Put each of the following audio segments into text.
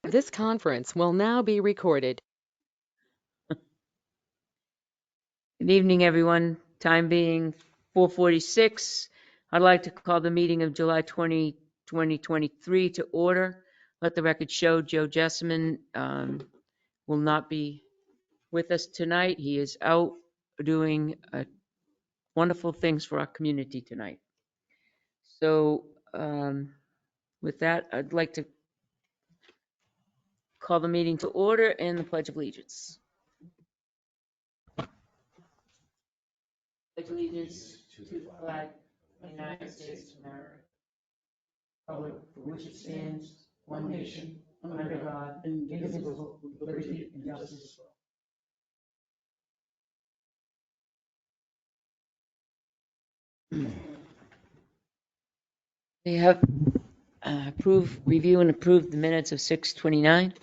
This conference will now be recorded. Good evening, everyone. Time being 4:46. I'd like to call the meeting of July 20, 2023 to order. Let the record show Joe Jessamine will not be with us tonight. He is out doing wonderful things for our community tonight. So with that, I'd like to call the meeting to order and the Pledge of Allegiance. Pledge allegiance to the flag of the United States of America, republic for which it stands, one nation, under God, indivisible, with liberty and justice for all. We have review and approve the minutes of 6:29.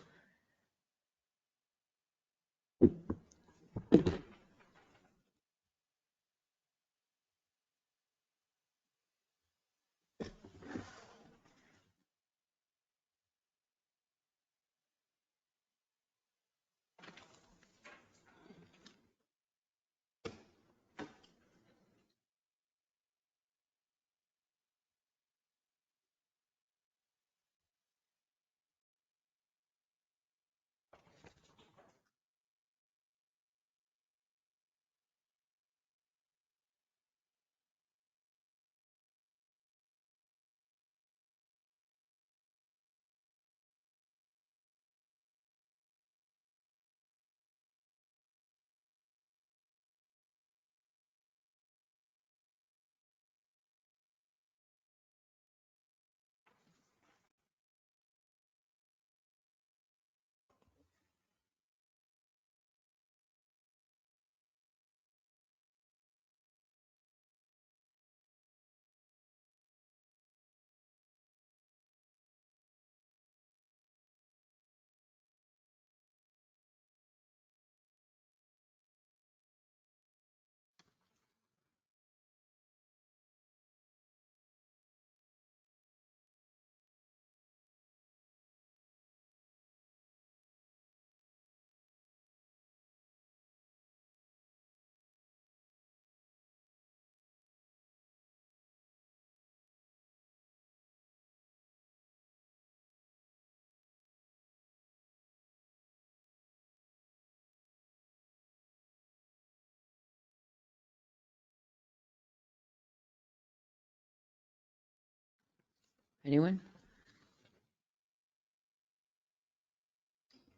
Anyone?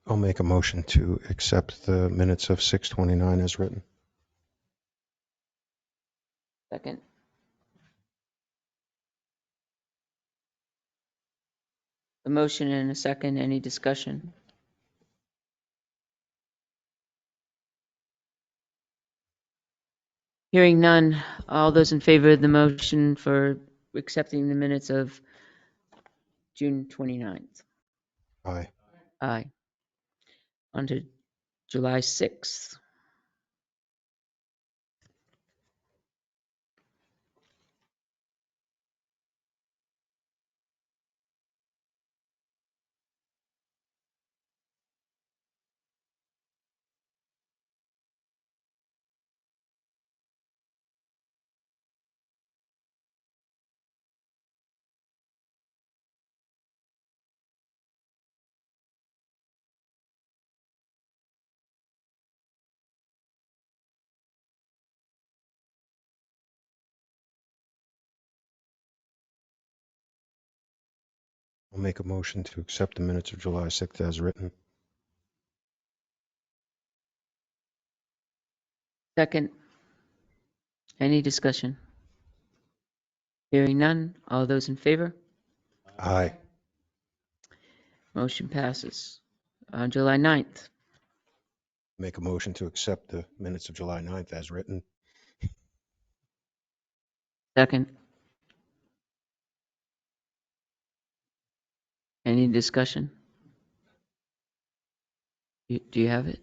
I'll make a motion to accept the minutes of 6:29 as written. Second. A motion and a second. Any discussion? Hearing none. All those in favor of the motion for accepting the minutes of June 29th? Aye. Aye. On to July 6th. I'll make a motion to accept the minutes of July 6th as written. Second. Any discussion? Hearing none. All those in favor? Aye. Motion passes. On July 9th. Make a motion to accept the minutes of July 9th as written. Second. Any discussion? Do you have it?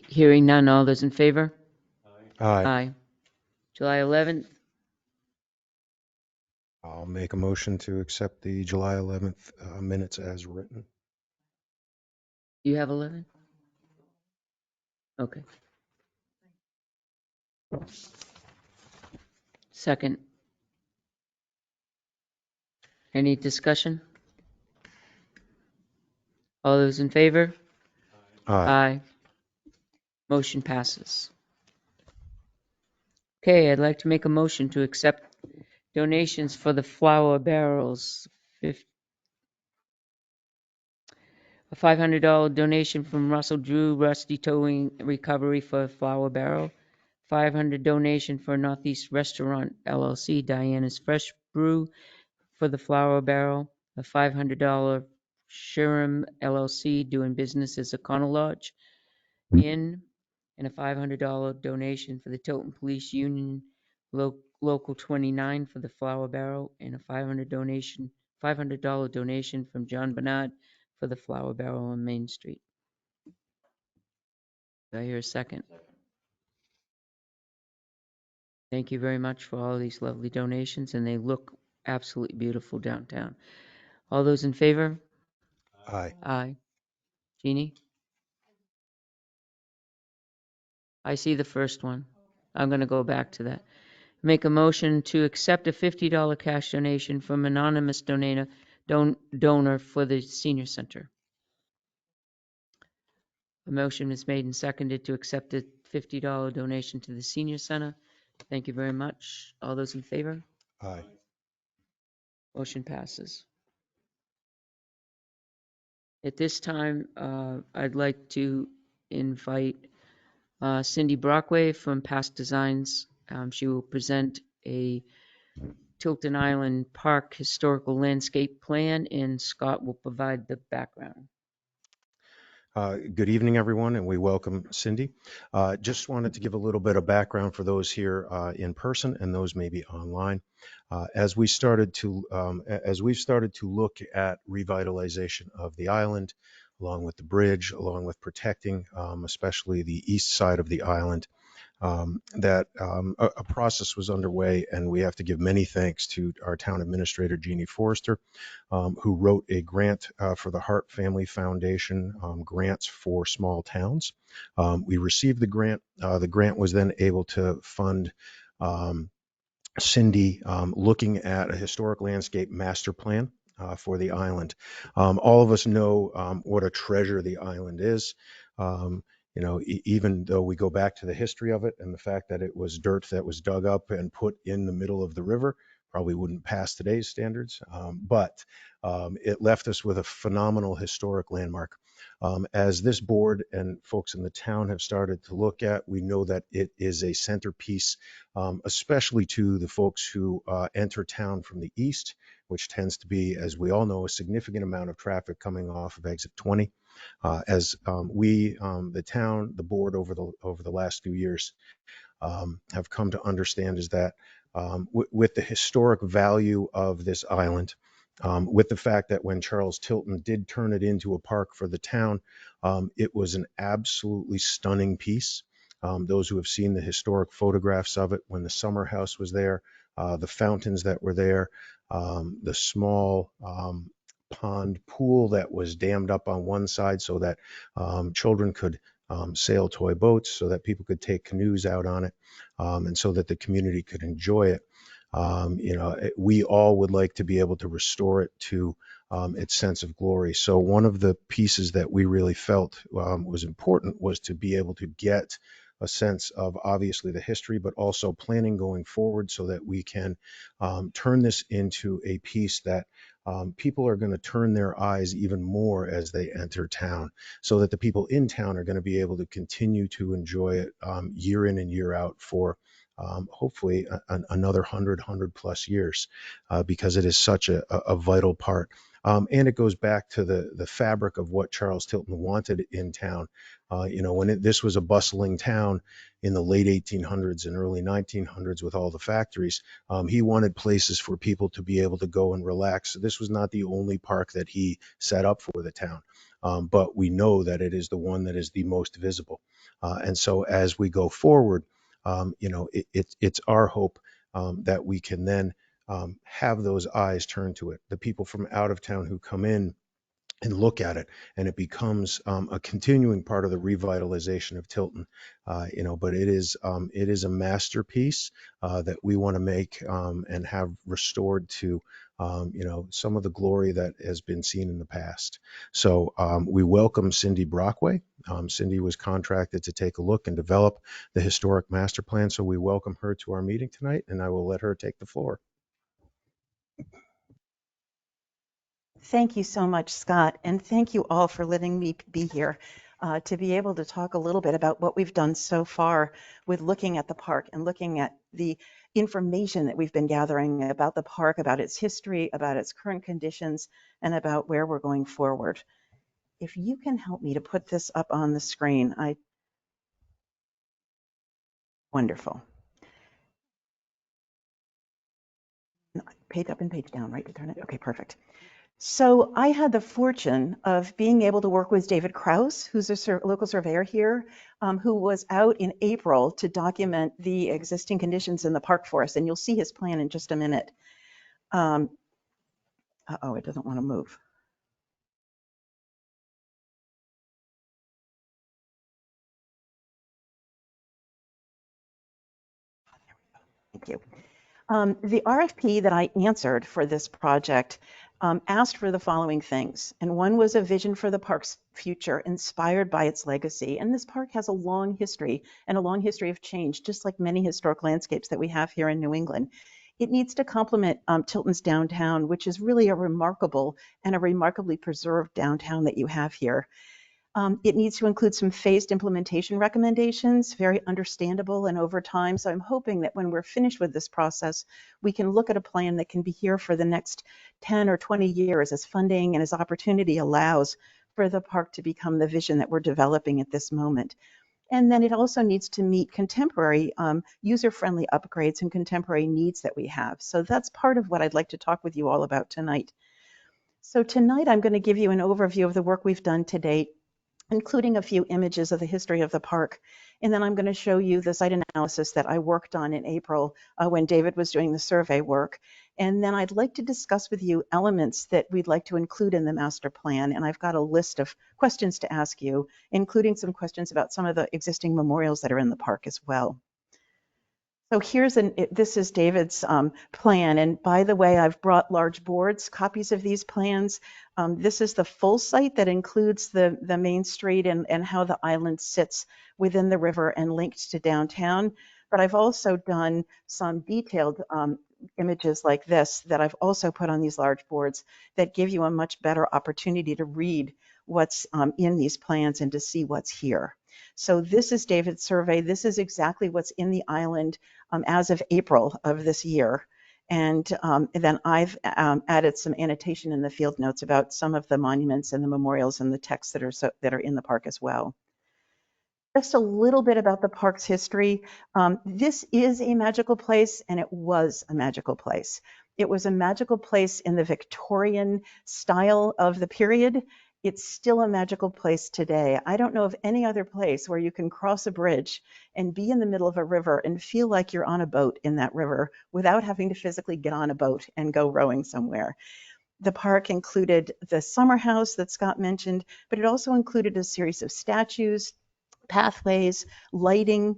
Hearing none, all those in favor? Aye. Aye. July 11th, I'll make a motion to accept the July 11th minutes as written. you have 11? Okay. Second. Any discussion? All those in favor? Aye. Aye. Motion passes. Okay, I'd like to make a motion to accept donations for the flower barrels. A $500 donation from Russell Drew Rusty Towing Recovery for flower barrel. $500 donation for Northeast Restaurant LLC, Diana's Fresh Brew for the flower barrel. A $500 Shuram LLC, doing business as Econo Lodge Inn, and a $500 donation for the Tilton Police Union Local 29 for the flower barrel, and a $500 donation from John Bernard for the flower barrel on Main Street. Do I hear a second? Thank you very much for all these lovely donations, and they look absolutely beautiful downtown. All those in favor? Aye. Aye. Jeannie? I see the first one. I'm going to go back to that. Make a motion to accept a $50 cash donation from anonymous donor for the senior center. A motion is made and seconded to accept a $50 donation to the senior center. Thank you very much. All those in favor? Aye. Motion passes. At this time, I'd like to invite Cindy Brockway from Past Designs. She will present a Tilton Island Park historical landscape plan, and Scott will provide the background. Good evening, everyone, and we welcome Cindy. Just wanted to give a little bit of background for those here in person and those maybe online. As we've started to look at revitalization of the island, along with the bridge, along with protecting especially the east side of the island, a process was underway, and we have to give many thanks to our town administrator, Jeannie Forrester, who wrote a grant for the Hart Family Foundation, grants for small towns. We received the grant. The grant was then able to fund Cindy looking at a historic landscape master plan for the island. All of us know what a treasure the island is. Even though we go back to the history of it and the fact that it was dirt that was dug up and put in the middle of the river, probably wouldn't pass today's standards, but it left us with a phenomenal historic landmark. As this board and folks in the town have started to look at, we know that it is a centerpiece, especially to the folks who enter town from the east, which tends to be, as we all know, a significant amount of traffic coming off of exit 20. The town, the board over the last few years have come to understand is that with the historic value of this island, with the fact that when Charles Tilton did turn it into a park for the town, it was an absolutely stunning piece. Those who have seen the historic photographs of it when the summer house was there, the fountains that were there, the small pond pool that was dammed up on one side so that children could sail toy boats, so that people could take canoes out on it, and so that the community could enjoy it. We all would like to be able to restore it to its sense of glory. So one of the pieces that we really felt was important was to be able to get a sense of obviously the history, but also planning going forward so that we can turn this into a piece that people are going to turn their eyes even more as they enter town, so that the people in town are going to be able to continue to enjoy it year in and year out for hopefully another 100 plus years, because it is such a vital part. And it goes back to the fabric of what Charles Tilton wanted in town. When this was a bustling town in the late 1800s and early 1900s with all the factories, he wanted places for people to be able to go and relax. So this was not the only park that he set up for the town. but we know that it is the one that is the most visible. And so as we go forward, it's our hope that we can then have those eyes turned to it. The people from out of town who come in and look at it, and it becomes a continuing part of the revitalization of Tilton. But it is a masterpiece that we want to make and have restored to some of the glory that has been seen in the past. So we welcome Cindy Brockway. Cindy was contracted to take a look and develop the historic master plan, so we welcome her to our meeting tonight, and I will let her take the floor. Thank you so much, Scott, and thank you all for letting me be here to be able to talk a little bit about what we've done so far with looking at the park and looking at the information that we've been gathering about the park, about its history, about its current conditions, and about where we're going forward. If you can help me to put this up on the screen, wonderful. Page up and page down, right? To turn it? Okay, perfect. So I had the fortune of being able to work with David Krause, who's a local surveyor here, who was out in April to document the existing conditions in the park for us. And you'll see his plan in just a minute. It doesn't want to move. Thank you. The RFP that I answered for this project asked for the following things. And one was a vision for the park's future inspired by its legacy. And this park has a long history and a long history of change, just like many historic landscapes that we have here in New England. It needs to complement Tilton's downtown, which is really a remarkable and a remarkably preserved downtown that you have here. It needs to include some phased implementation recommendations, very understandable and over time. So I'm hoping that when we're finished with this process, we can look at a plan that can be here for the next 10 or 20 years as funding and as opportunity allows for the park to become the vision that we're developing at this moment. And then it also needs to meet contemporary user-friendly upgrades and contemporary needs that we have. So that's part of what I'd like to talk with you all about tonight. So tonight I'm going to give you an overview of the work we've done to date, including a few images of the history of the park. And then I'm going to show you the site analysis that I worked on in April when David was doing the survey work. And then I'd like to discuss with you elements that we'd like to include in the master plan. And I've got a list of questions to ask you, including some questions about some of the existing memorials that are in the park as well. So this is David's plan. And by the way, I've brought large boards, copies of these plans. This is the full site that includes the main street and how the island sits within the river and linked to downtown. But I've also done some detailed images like this that I've also put on these large boards that give you a much better opportunity to read what's in these plans and to see what's here. So this is David's survey. This is exactly what's in the island as of April of this year. And then I've added some annotation in the field notes about some of the monuments and the memorials and the texts that are in the park as well. Just a little bit about the park's history. This is a magical place, and it was a magical place. It was a magical place in the Victorian style of the period. It's still a magical place today. I don't know of any other place where you can cross a bridge and be in the middle of a river and feel like you're on a boat in that river without having to physically get on a boat and go rowing somewhere. The park included the summer house that Scott mentioned, but it also included a series of statues, pathways, lighting,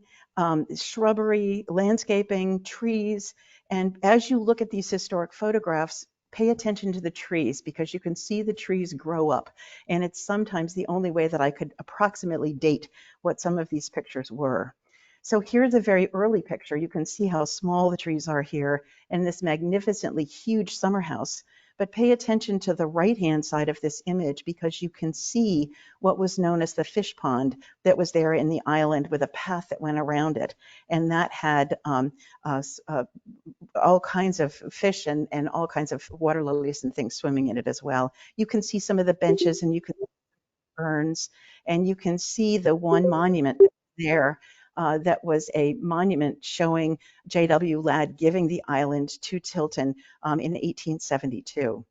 shrubbery, landscaping, trees. And as you look at these historic photographs, pay attention to the trees because you can see the trees grow up. And it's sometimes the only way that I could approximately date what some of these pictures were. So here's a very early picture. You can see how small the trees are here in this magnificently huge summer house. But pay attention to the right-hand side of this image because you can see what was known as the fish pond that was there in the island with a path that went around it. And that had all kinds of fish and all kinds of water lilies and things swimming in it as well. You can see some of the benches and you can see urns, and you can see the one monument there that was a monument showing J.W. Ladd giving the island to Tilton in 1872.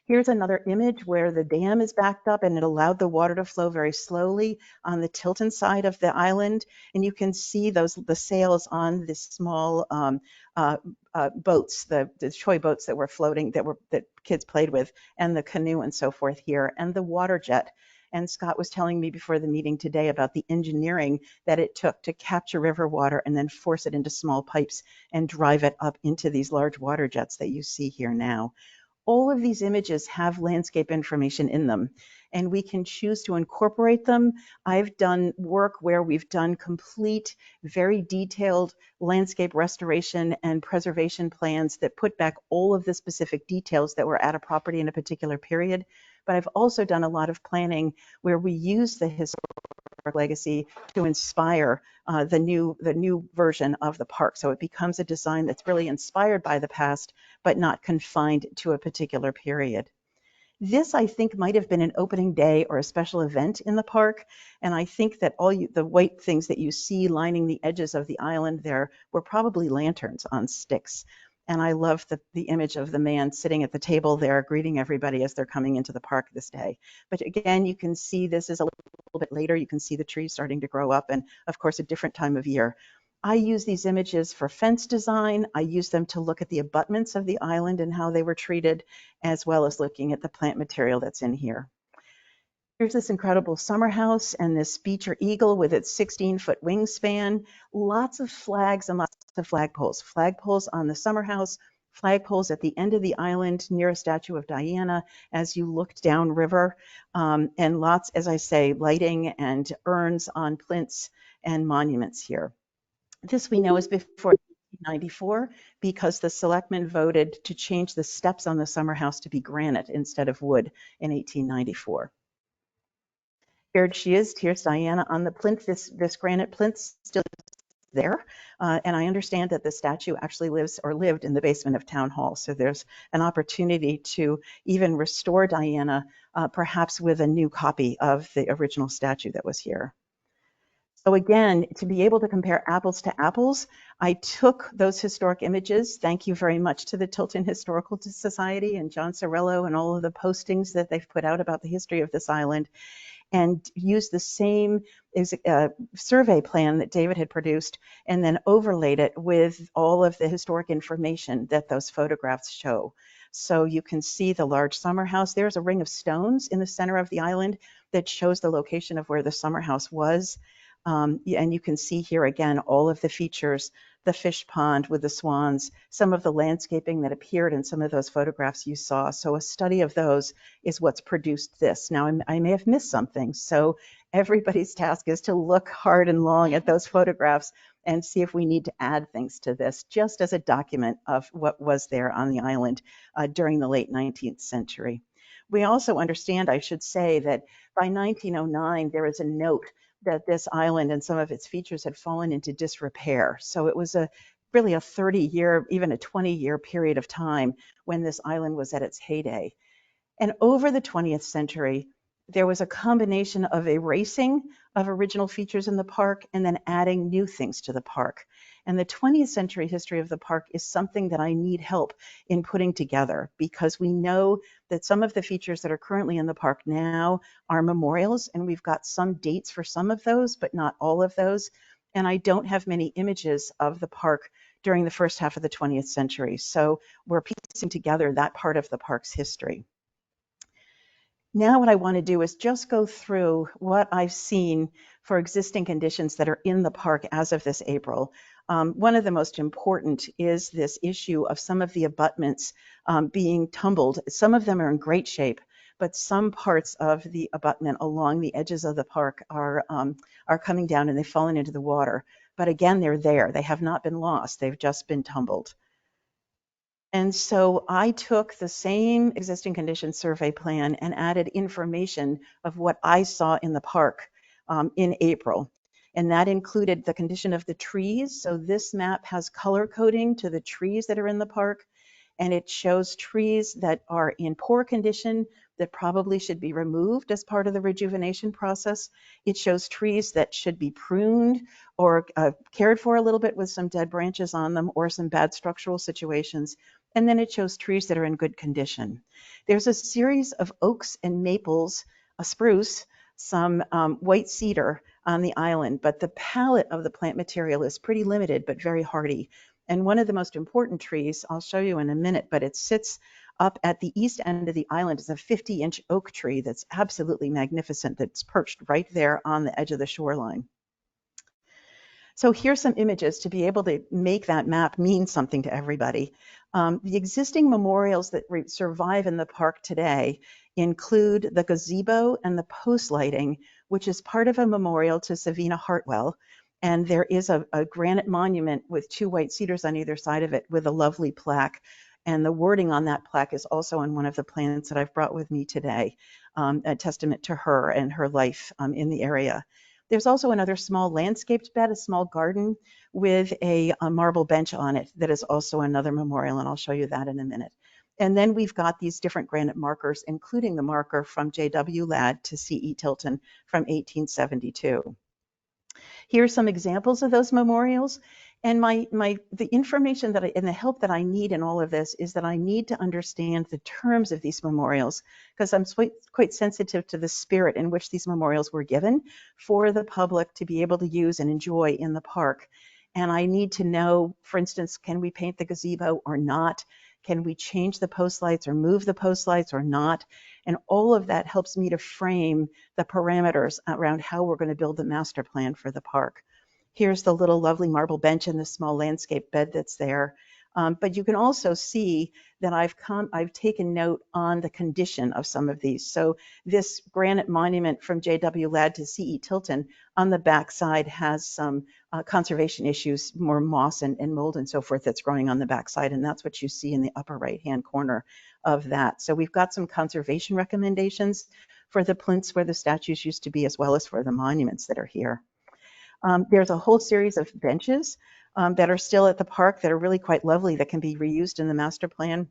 Here's another image where the dam is backed up and it allowed the water to flow very slowly on the Tilton side of the island. And you can see the sails on the small boats, the toy boats that were floating, that kids played with, and the canoe and so forth here, and the water jet. And Scott was telling me before the meeting today about the engineering that it took to capture river water and then force it into small pipes and drive it up into these large water jets that you see here now. All of these images have landscape information in them, and we can choose to incorporate them. I've done work where we've done complete, very detailed landscape restoration and preservation plans that put back all of the specific details that were at a property in a particular period. But I've also done a lot of planning where we use the historic legacy to inspire the new version of the park. So it becomes a design that's really inspired by the past, but not confined to a particular period. This, I think, might have been an opening day or a special event in the park. And I think that the white things that you see lining the edges of the island there were probably lanterns on sticks. And I love the image of the man sitting at the table there greeting everybody as they're coming into the park this day. But again, you can see this is a little bit later. You can see the trees starting to grow up, and of course, a different time of year. I use these images for fence design. I use them to look at the abutments of the island and how they were treated, as well as looking at the plant material that's in here. Here's this incredible summer house and this beecher eagle with its 16-foot wingspan, lots of flags and lots of flagpoles on the summer house, flagpoles at the end of the island near a statue of Diana as you looked downriver, and lots, as I say, lighting and urns on plinths and monuments here. This we know is before 1894 because the Selectmen voted to change the steps on the summer house to be granite instead of wood in 1894. Here she is. Here's Diana on the plinth. This granite plinth still there. And I understand that the statue actually lived in the basement of Town Hall. So there's an opportunity to even restore Diana, perhaps with a new copy of the original statue that was here. So again, to be able to compare apples to apples, I took those historic images. Thank you very much to the Tilton Historical Society and John Sorello and all of the postings that they've put out about the history of this island, and used the same survey plan that David had produced and then overlaid it with all of the historic information that those photographs show. So you can see the large summer house. There's a ring of stones in the center of the island that shows the location of where the summer house was. And you can see here again all of the features, the fish pond with the swans, some of the landscaping that appeared in some of those photographs you saw. So a study of those is what's produced this. Now, I may have missed something, so everybody's task is to look hard and long at those photographs and see if we need to add things to this, just as a document of what was there on the island during the late 19th century. We also understand, I should say, that by 1909, there is a note that this island and some of its features had fallen into disrepair. So it was really a 30-year, even a 20-year period of time when this island was at its heyday. And over the 20th century, there was a combination of erasing of original features in the park and then adding new things to the park. And the 20th century history of the park is something that I need help in putting together, because we know that some of the features that are currently in the park now are memorials, and we've got some dates for some of those, but not all of those. And I don't have many images of the park during the first half of the 20th century. So we're piecing together that part of the park's history. Now what I want to do is just go through what I've seen for existing conditions that are in the park as of this April. One of the most important is this issue of some of the abutments being tumbled. Some of them are in great shape, but some parts of the abutment along the edges of the park are coming down and they've fallen into the water. But again, they're there. They have not been lost. They've just been tumbled. And so I took the same existing condition survey plan and added information of what I saw in the park in April. And that included the condition of the trees. So this map has color coding to the trees that are in the park. And it shows trees that are in poor condition that probably should be removed as part of the rejuvenation process. It shows trees that should be pruned or cared for a little bit with some dead branches on them or some bad structural situations. And then it shows trees that are in good condition. There's a series of oaks and maples, a spruce, some white cedar on the island, but the palette of the plant material is pretty limited, but very hardy. And one of the most important trees, I'll show you in a minute, but it sits up at the east end of the island, is a 50-inch oak tree that's absolutely magnificent, that's perched right there on the edge of the shoreline. So here's some images to be able to make that map mean something to everybody. The existing memorials that survive in the park today include the gazebo and the post lighting, which is part of a memorial to Savina Hartwell. And there is a granite monument with 2 white cedars on either side of it with a lovely plaque. And the wording on that plaque is also on one of the plans that I've brought with me today, a testament to her and her life in the area. There's also another small landscaped bed, a small garden with a marble bench on it that is also another memorial, and I'll show you that in a minute. And then we've got these different granite markers, including the marker from J.W. Ladd to C.E. Tilton from 1872. Here are some examples of those memorials. And the information that and the help that I need in all of this is that I need to understand the terms of these memorials, because I'm quite sensitive to the spirit in which these memorials were given for the public to be able to use and enjoy in the park. And I need to know, for instance, can we paint the gazebo or not? Can we change the post lights or move the post lights or not? And all of that helps me to frame the parameters around how we're going to build the master plan for the park. Here's the little lovely marble bench and the small landscape bed that's there. But you can also see that I've taken note on the condition of some of these. So this granite monument from J.W. Ladd to C.E. Tilton on the back side has some conservation issues, more moss and mold and so forth that's growing on the back side. And that's what you see in the upper right-hand corner of that. So we've got some conservation recommendations for the plinths where the statues used to be, as well as for the monuments that are here. There's a whole series of benches that are still at the park that are really quite lovely that can be reused in the master plan.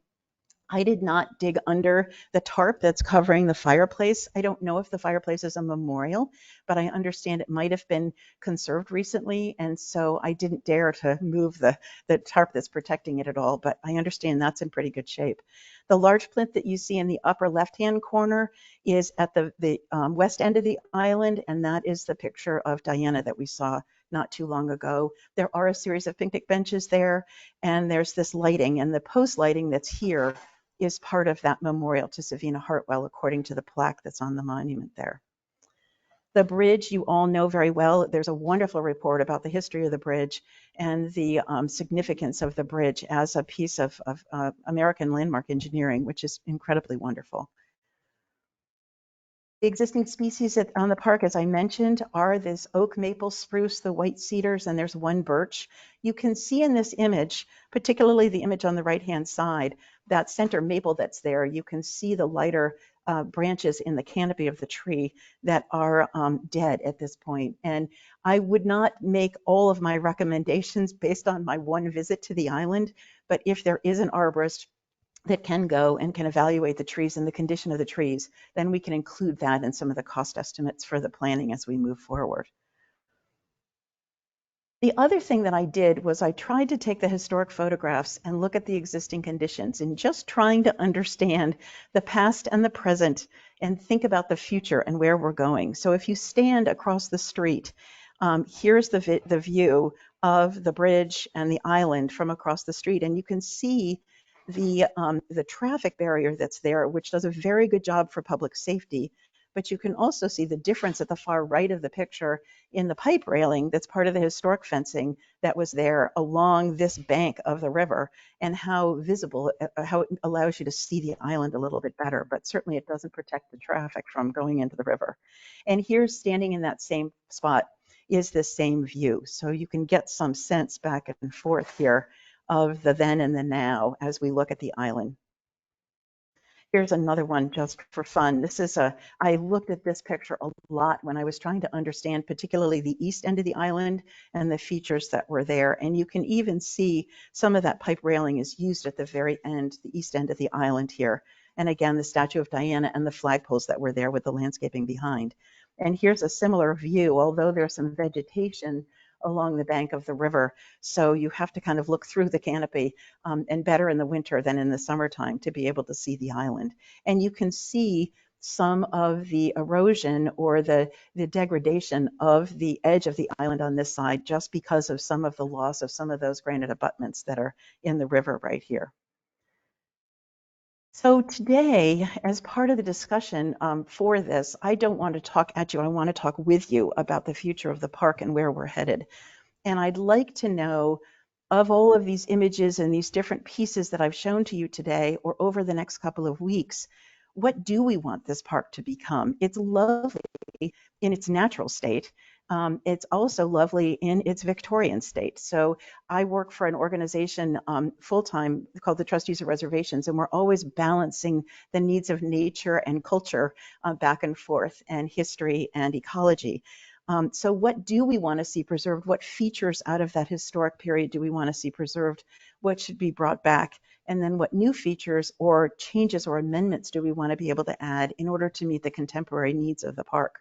I did not dig under the tarp that's covering the fireplace. I don't know if the fireplace is a memorial, but I understand it might have been conserved recently, and so I didn't dare to move the tarp that's protecting it at all, but I understand that's in pretty good shape. The large plinth that you see in the upper left-hand corner is at the west end of the island, and that is the picture of Diana that we saw not too long ago. There are a series of picnic benches there, and there's this lighting, and the post lighting that's here is part of that memorial to Savina Hartwell, according to the plaque that's on the monument there. The bridge, you all know very well. There's a wonderful report about the history of the bridge and the significance of the bridge as a piece of American landmark engineering, which is incredibly wonderful. The existing species on the park, as I mentioned, are this oak, maple, spruce, the white cedars, and there's one birch. You can see in this image, particularly the image on the right-hand side, that center maple that's there. You can see the lighter branches in the canopy of the tree that are dead at this point. And I would not make all of my recommendations based on my one visit to the island, but if there is an arborist that can go and can evaluate the trees and the condition of the trees, then we can include that in some of the cost estimates for the planning as we move forward. The other thing that I did was I tried to take the historic photographs and look at the existing conditions and just trying to understand the past and the present and think about the future and where we're going. So if you stand across the street, here's the view of the bridge and the island from across the street, and you can see the traffic barrier that's there, which does a very good job for public safety. But you can also see the difference at the far right of the picture in the pipe railing that's part of the historic fencing that was there along this bank of the river, and how visible, how it allows you to see the island a little bit better, but certainly it doesn't protect the traffic from going into the river. And here, standing in that same spot, is the same view. So you can get some sense back and forth here of the then and the now as we look at the island. Here's another one just for fun. I looked at this picture a lot when I was trying to understand particularly the east end of the island and the features that were there. And you can even see some of that pipe railing is used at the very end, the east end of the island here. And again, the statue of Diana and the flagpoles that were there with the landscaping behind. And here's a similar view, although there's some vegetation along the bank of the river. So you have to kind of look through the canopy, and better in the winter than in the summertime to be able to see the island. And you can see some of the erosion or the degradation of the edge of the island on this side just because of some of the loss of some of those granite abutments that are in the river right here. So today, as part of the discussion for this, I don't want to talk at you. I want to talk with you about the future of the park and where we're headed. And I'd like to know, of all of these images and these different pieces that I've shown to you today or over the next couple of weeks, what do we want this park to become? It's lovely in its natural state. It's also lovely in its Victorian state. So I work for an organization full-time called the Trustees of Reservations, and we're always balancing the needs of nature and culture back and forth, and history and ecology. So what do we want to see preserved? What features out of that historic period do we want to see preserved? What should be brought back? And then what new features or changes or amendments do we want to be able to add in order to meet the contemporary needs of the park?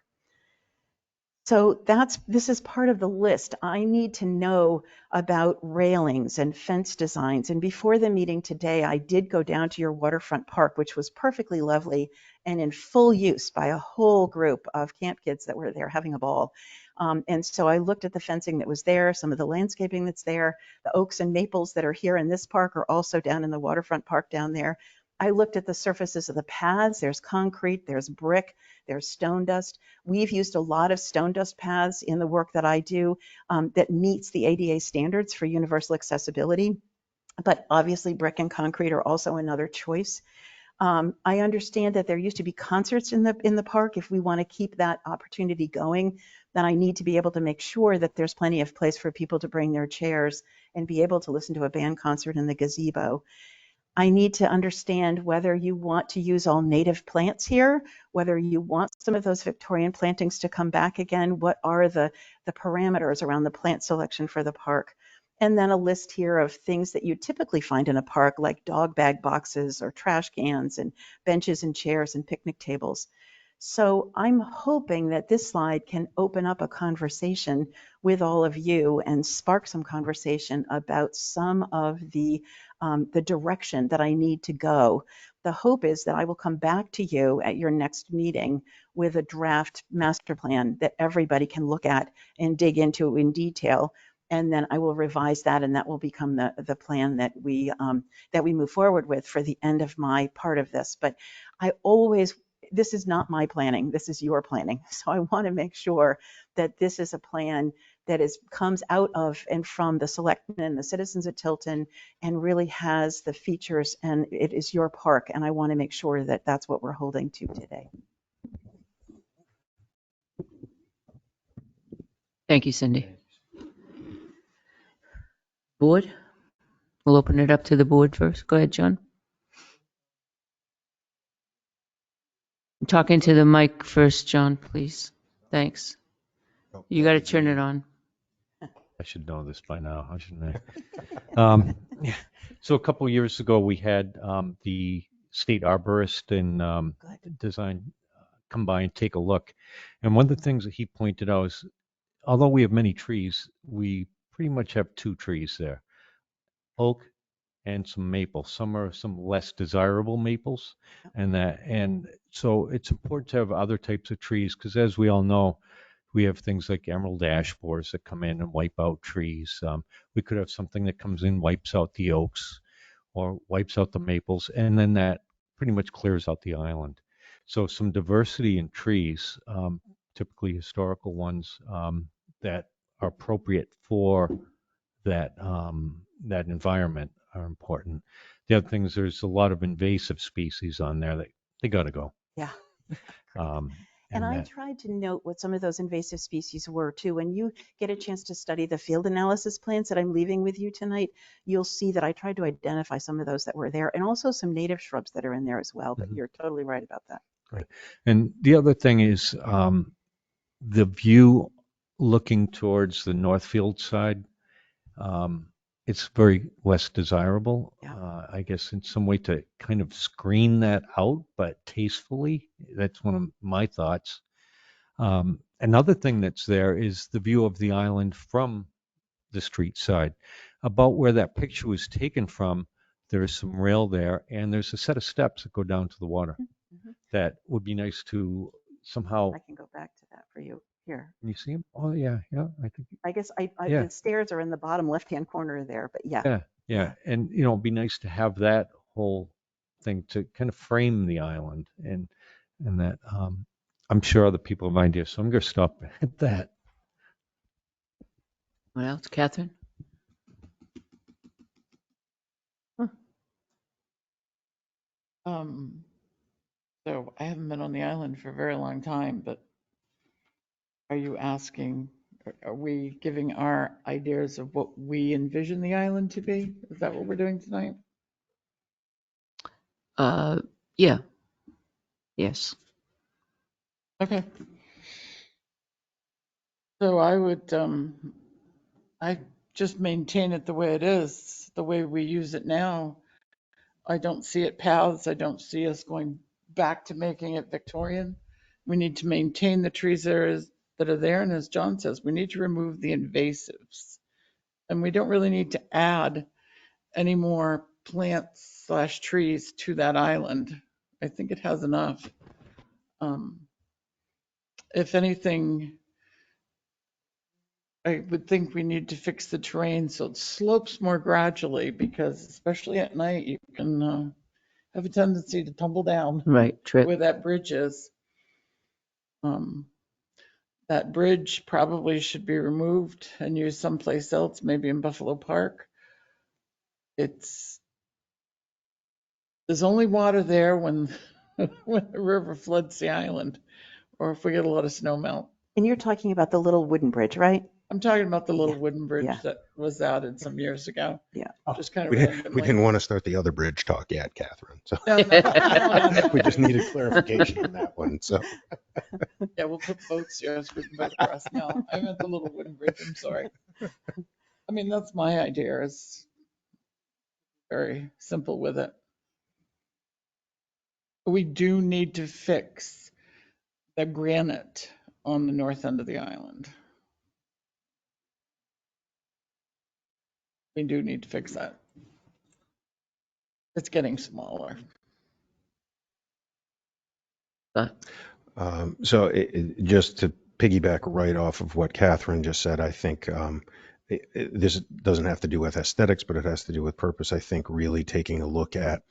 So this is part of the list. I need to know about railings and fence designs. And before the meeting today, I did go down to your waterfront park, which was perfectly lovely and in full use by a whole group of camp kids that were there having a ball. And so I looked at the fencing that was there, some of the landscaping that's there. The oaks and maples that are here in this park are also down in the waterfront park down there. I looked at the surfaces of the paths. There's concrete, there's brick, there's stone dust. We've used a lot of stone dust paths in the work that I do that meets the ADA standards for universal accessibility. But obviously brick and concrete are also another choice. I understand that there used to be concerts in the park. If we want to keep that opportunity going, then I need to be able to make sure that there's plenty of place for people to bring their chairs and be able to listen to a band concert in the gazebo. I need to understand whether you want to use all native plants here, whether you want some of those Victorian plantings to come back again. What are the parameters around the plant selection for the park? And then a list here of things that you typically find in a park, like dog bag boxes or trash cans and benches and chairs and picnic tables. So I'm hoping that this slide can open up a conversation with all of you and spark some conversation about some of the direction that I need to go. The hope is that I will come back to you at your next meeting with a draft master plan that everybody can look at and dig into in detail. And then I will revise that, and that will become the plan that we move forward with for the end of my part of this. But this is not my planning, this is your planning. So I want to make sure that this is a plan that comes out of and from the selectmen and the citizens of Tilton and really has the features, and it is your park. And I want to make sure that that's what we're holding to today. Thank you, Cindy. Board? We'll open it up to the board first. Go ahead, John. Talk into the mic first, John, please. Thanks. You got to turn it on. I should know this by now, shouldn't I? So a couple of years ago, we had the state arborist and design come by and take a look. And one of the things that he pointed out is, although we have many trees, we pretty much have two trees there, oak and some maple. Some are some less desirable maples, and so it's important to have other types of trees, because as we all know, we have things like emerald ash borers that come in and wipe out trees. We could have something that comes in, wipes out the oaks or wipes out the maples, and then that pretty much clears out the island. So some diversity in trees, typically historical ones, that are appropriate for that environment are important. The other thing is there's a lot of invasive species on there that they got to go. Yeah. And I tried to note what some of those invasive species were too. When you get a chance to study the field analysis plans that I'm leaving with you tonight, you'll see that I tried to identify some of those that were there, and also some native shrubs that are in there as well. But you're totally right about that. Right. And the other thing is the view looking towards the Northfield side. It's very less desirable, I guess, in some way, to kind of screen that out, but tastefully. That's one of my thoughts. Another thing that's there is the view of the island from the street side. About where that picture was taken from, there is some rail there, and there's a set of steps that go down to the water. Mhm. That would be nice to somehow. I can go back to that for you here. Can you see them? Oh yeah, yeah. I think I guess yeah, the stairs are in the bottom left-hand corner there, but yeah. yeah, yeah. And it'd be nice to have that whole thing to kind of frame the island, and that I'm sure other people have ideas. So I'm going to stop at that. What else, Catherine? So I haven't been on the island for a very long time, but are you asking, are we giving our ideas of what we envision the island to be? Is that what we're doing tonight? Yeah. Yes. Okay. So I would, I just maintain it the way it is, the way we use it now. I don't see it paths. I don't see us going back to making it Victorian. We need to maintain the trees that are there. And as John says, we need to remove the invasives. And we don't really need to add any more plants / trees to that island. I think it has enough. If anything, I would think we need to fix the terrain so it slopes more gradually, because especially at night, you can have a tendency to tumble down Right. Trip. where that bridge is. That bridge probably should be removed and used someplace else, maybe in Buffalo Park. There's only water there when when the river floods the island, or if we get a lot of snow melt. And you're talking about the little wooden bridge, right? I'm talking about the little Yeah, wooden bridge yeah. that was added some years ago. Yeah. Just kind of We randomly. didn't want to start the other bridge talk yet, Catherine. So No, no. we just needed clarification on that one. So Yeah, we'll put boats here so we can boat across. No, I meant the little wooden bridge. I'm sorry. I mean, that's my idea. It's very simple with it. We do need to fix the granite on the north end of the island. We do need to fix that. It's getting smaller. So just to piggyback right off of what Catherine just said, I think this doesn't have to do with aesthetics, but it has to do with purpose. I think really taking a look at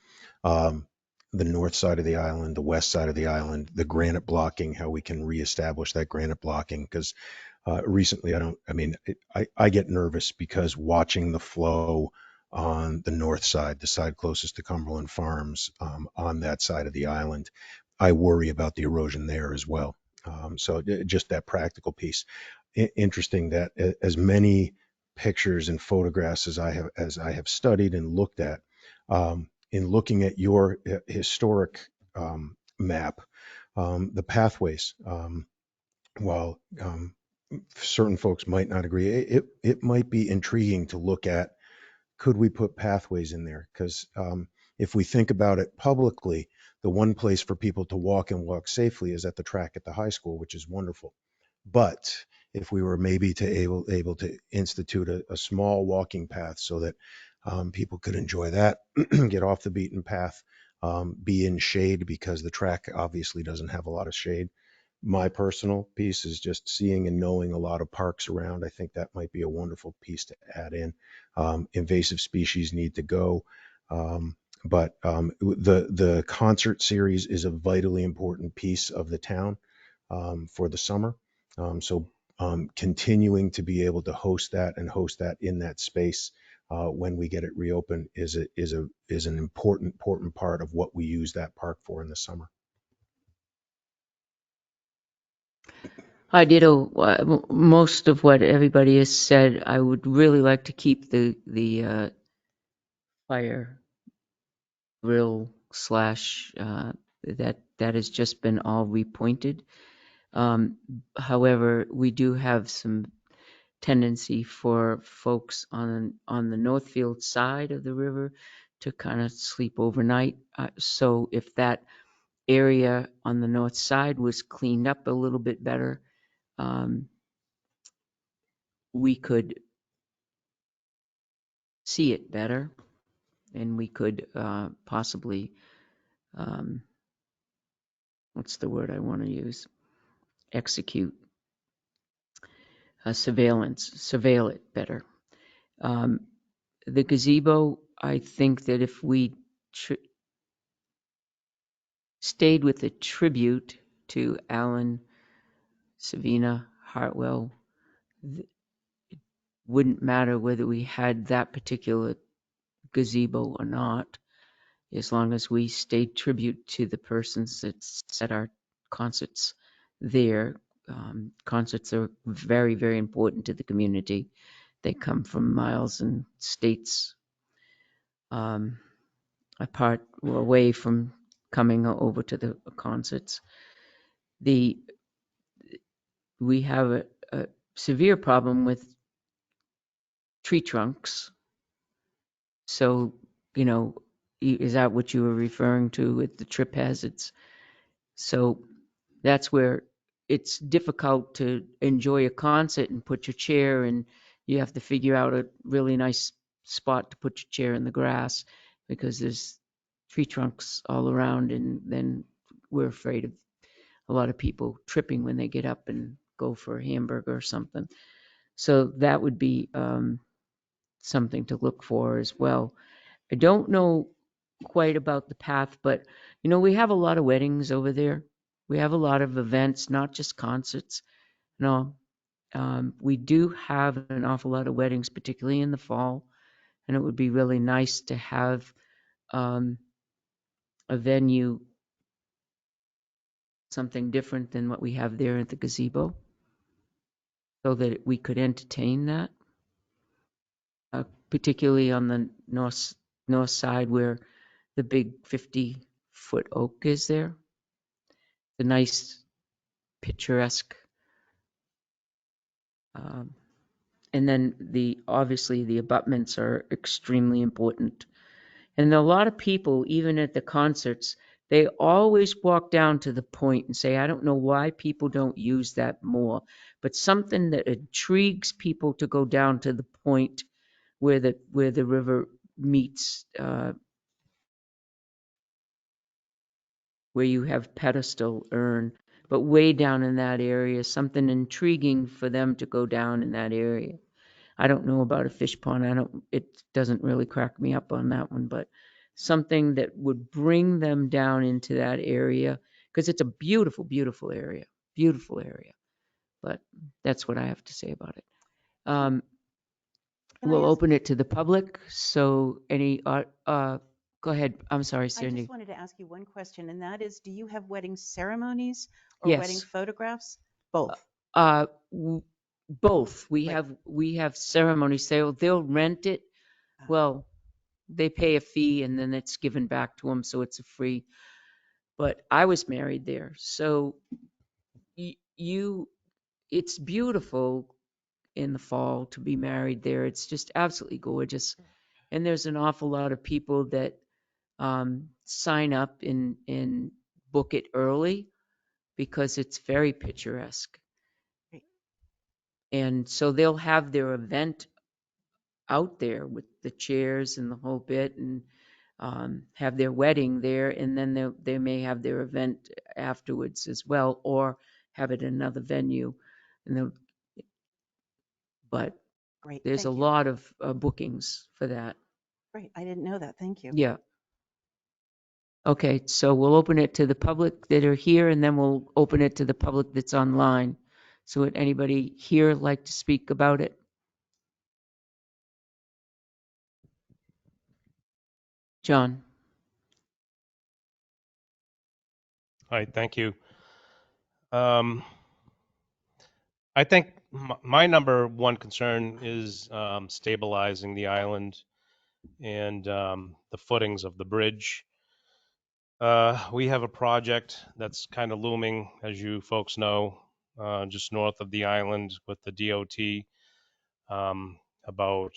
the north side of the island, the west side of the island, the granite blocking, how we can reestablish that granite blocking. Because recently, I get nervous because watching the flow on the north side, the side closest to Cumberland Farms, on that side of the island, I worry about the erosion there as well. So just that practical piece. Interesting that as many pictures and photographs as I have studied and looked at, in looking at your historic map, the pathways, while certain folks might not agree, it might be intriguing to look at, could we put pathways in there? Because if we think about it publicly, the one place for people to walk and walk safely is at the track at the high school, which is wonderful. But if we were maybe able to institute a small walking path so that people could enjoy that, get off the beaten path, be in shade, because the track obviously doesn't have a lot of shade. My personal piece is just seeing and knowing a lot of parks around. I think that might be a wonderful piece to add in. Invasive species need to go. But the concert series is a vitally important piece of the town for the summer. So continuing to be able to host that in that space when we get it reopened is an important part of what we use that park for in the summer. I did most of what everybody has said. I would really like to keep the fire grill / that has just been all repointed. However, we do have some tendency for folks on the Northfield side of the river to kind of sleep overnight. So if that area on the north side was cleaned up a little bit better, we could see it better, and we could possibly, what's the word I want to use? Execute surveil it better. The gazebo, I think that if we stayed with the tribute to Alan Savina Hartwell, it wouldn't matter whether we had that particular gazebo or not, as long as we stayed tribute to the persons that set our concerts there. Concerts are very, very important to the community. They come from miles and states apart or away from coming over to the concerts. We have a severe problem with tree trunks. So, is that what you were referring to with the trip hazards? So that's where it's difficult to enjoy a concert and put your chair, and you have to figure out a really nice spot to put your chair in the grass because there's tree trunks all around, and then we're afraid of a lot of people tripping when they get up and go for a hamburger or something. So that would be something to look for as well. I don't know quite about the path, but we have a lot of weddings over there. We have a lot of events, not just concerts. No, we do have an awful lot of weddings, particularly in the fall, and it would be really nice to have a venue, something different than what we have there at the gazebo, so that we could entertain that, particularly on the north side where the big 50-foot oak is there. The nice picturesque, and then obviously the abutments are extremely important. And a lot of people, even at the concerts, they always walk down to the point and say, I don't know why people don't use that more, but something that intrigues people to go down to the point where the river meets, where you have pedestal urn, but way down in that area, something intriguing for them to go down in that area. I don't know about a fish pond. It doesn't really crack me up on that one, but something that would bring them down into that area, because it's a beautiful, beautiful area. Beautiful area. But that's what I have to say about it. We'll open it to the public. So go ahead. I'm sorry, I Cindy. just wanted to ask you one question, and that is, do you have wedding ceremonies or wedding Yes. photographs? Both. Both. We Right. have ceremonies. They'll rent it. Well, they pay a fee and then it's given back to them, so it's a free. But I was married there, so it's beautiful in the fall to be married there. It's just absolutely gorgeous, and there's an awful lot of people that sign up and book it early because it's very picturesque. Right. And so they'll have their event out there with the chairs and the whole bit, and have their wedding there, and then they may have their event afterwards as well, or have it in another venue. But Great. there's a Thank you. lot of bookings for that. Great. I didn't know that. Thank you. Yeah. Okay, so we'll open it to the public that are here, and then we'll open it to the public that's online. So would anybody here like to speak about it? John? Hi, thank you. I think my number one concern is stabilizing the island and the footings of the bridge. We have a project that's kind of looming, as you folks know, just north of the island with the DOT, about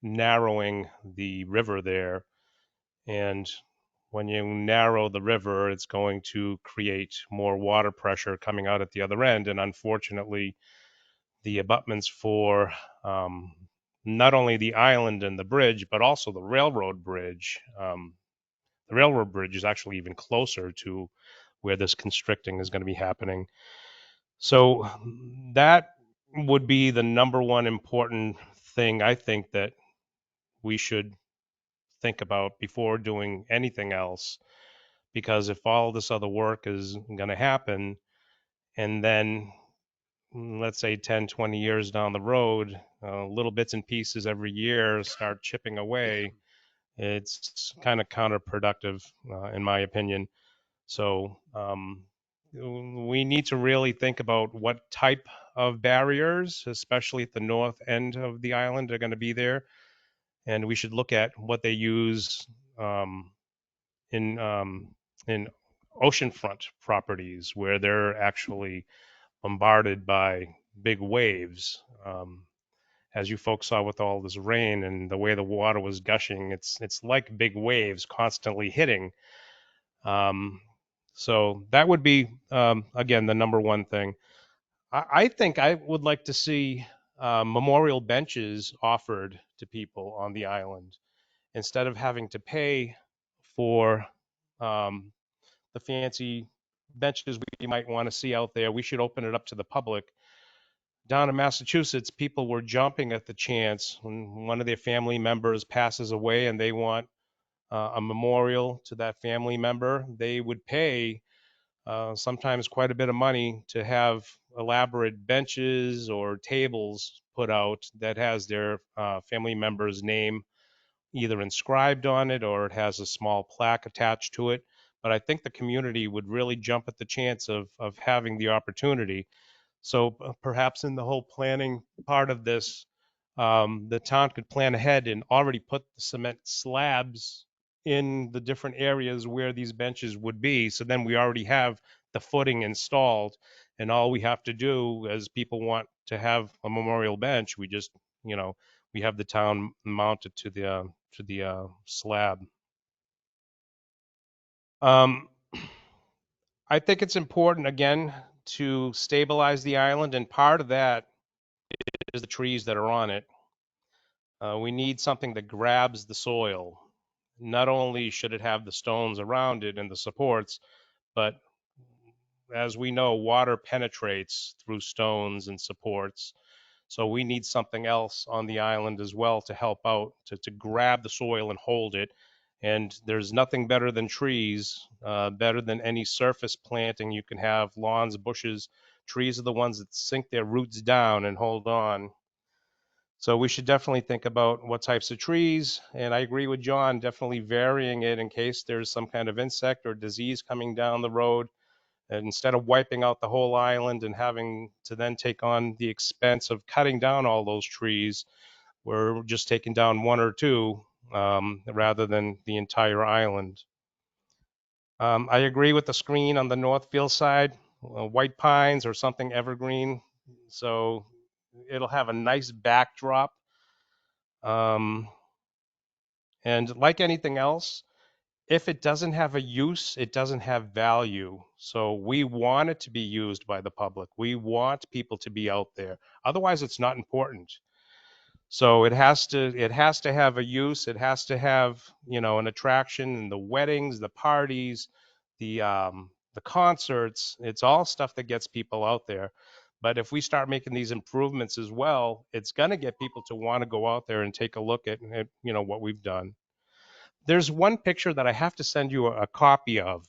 narrowing the river there. And when you narrow the river, it's going to create more water pressure coming out at the other end. And unfortunately, the abutments for not only the island and the bridge, but also the railroad bridge. The railroad bridge is actually even closer to where this constricting is going to be happening. So that would be the number one important thing I think that we should think about before doing anything else. Because if all this other work is going to happen, and then let's say 10, 20 years down the road, little bits and pieces every year start chipping away, it's kind of counterproductive, in my opinion. So we need to really think about what type of barriers, especially at the north end of the island, are going to be there. And we should look at what they use in oceanfront properties where they're actually bombarded by big waves. As you folks saw with all this rain and the way the water was gushing, it's like big waves constantly hitting. So that would be, again, the number one thing. I think I would like to see memorial benches offered to people on the island instead of having to pay for um, the fancy benches we might want to see out there. We should open it up to the public. Down in Massachusetts, people were jumping at the chance when one of their family members passes away and they want a memorial to that family member. They would pay sometimes quite a bit of money to have elaborate benches or tables put out that has their family member's name either inscribed on it or it has a small plaque attached to it. But I think the community would really jump at the chance of having the opportunity. So perhaps in the whole planning part of this, the town could plan ahead and already put the cement slabs in the different areas where these benches would be. So then we already have the footing installed, and all we have to do as people want to have a memorial bench, we just, we have the town mount it to the slab. Um, I think it's important again to stabilize the island, and part of that is the trees that are on it. We need something that grabs the soil. Not only should it have the stones around it and the supports, but as we know, water penetrates through stones and supports. So we need something else on the island as well to help out, to grab the soil and hold it. And there's nothing better than trees, better than any surface planting you can have, lawns, bushes. Trees are the ones that sink their roots down and hold on. So we should definitely think about what types of trees. And I agree with John, definitely varying it in case there's some kind of insect or disease coming down the road. And instead of wiping out the whole island and having to then take on the expense of cutting down all those trees, we're just taking down one or two rather than the entire island. I agree with the screen on the Northfield side, white pines or something evergreen. So it'll have a nice backdrop. And like anything else, if it doesn't have a use, it doesn't have value. So we want it to be used by the public. We want people to be out there. Otherwise, it's not important. So it has to have a use. It has to have, an attraction, and the weddings, the parties, the concerts. It's all stuff that gets people out there. But if we start making these improvements as well, it's going to get people to want to go out there and take a look at what we've done. There's one picture that I have to send you a copy of,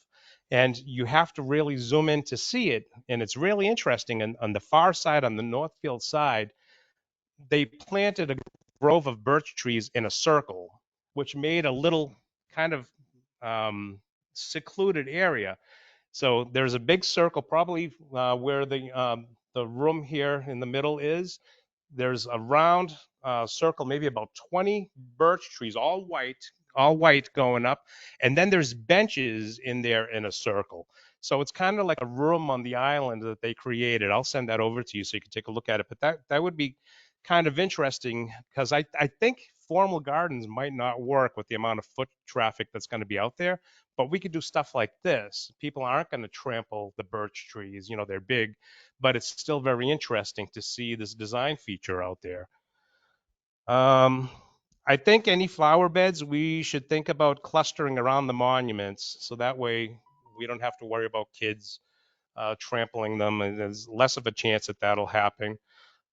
and you have to really zoom in to see it. And it's really interesting. And on the far side, on the Northfield side, they planted a grove of birch trees in a circle, which made a little kind of secluded area. So there's a big circle, probably where the room here in the middle is. There's a round circle, maybe about 20 birch trees, all white going up. And then there's benches in there in a circle. So it's kind of like a room on the island that they created. I'll send that over to you so you can take a look at it. But that would be kind of interesting because I think formal gardens might not work with the amount of foot traffic that's going to be out there, but we could do stuff like this. People aren't going to trample the birch trees, you know, they're big, but it's still very interesting to see this design feature out there. I think any flower beds, we should think about clustering around the monuments, so that way we don't have to worry about kids trampling them, and there's less of a chance that that'll happen.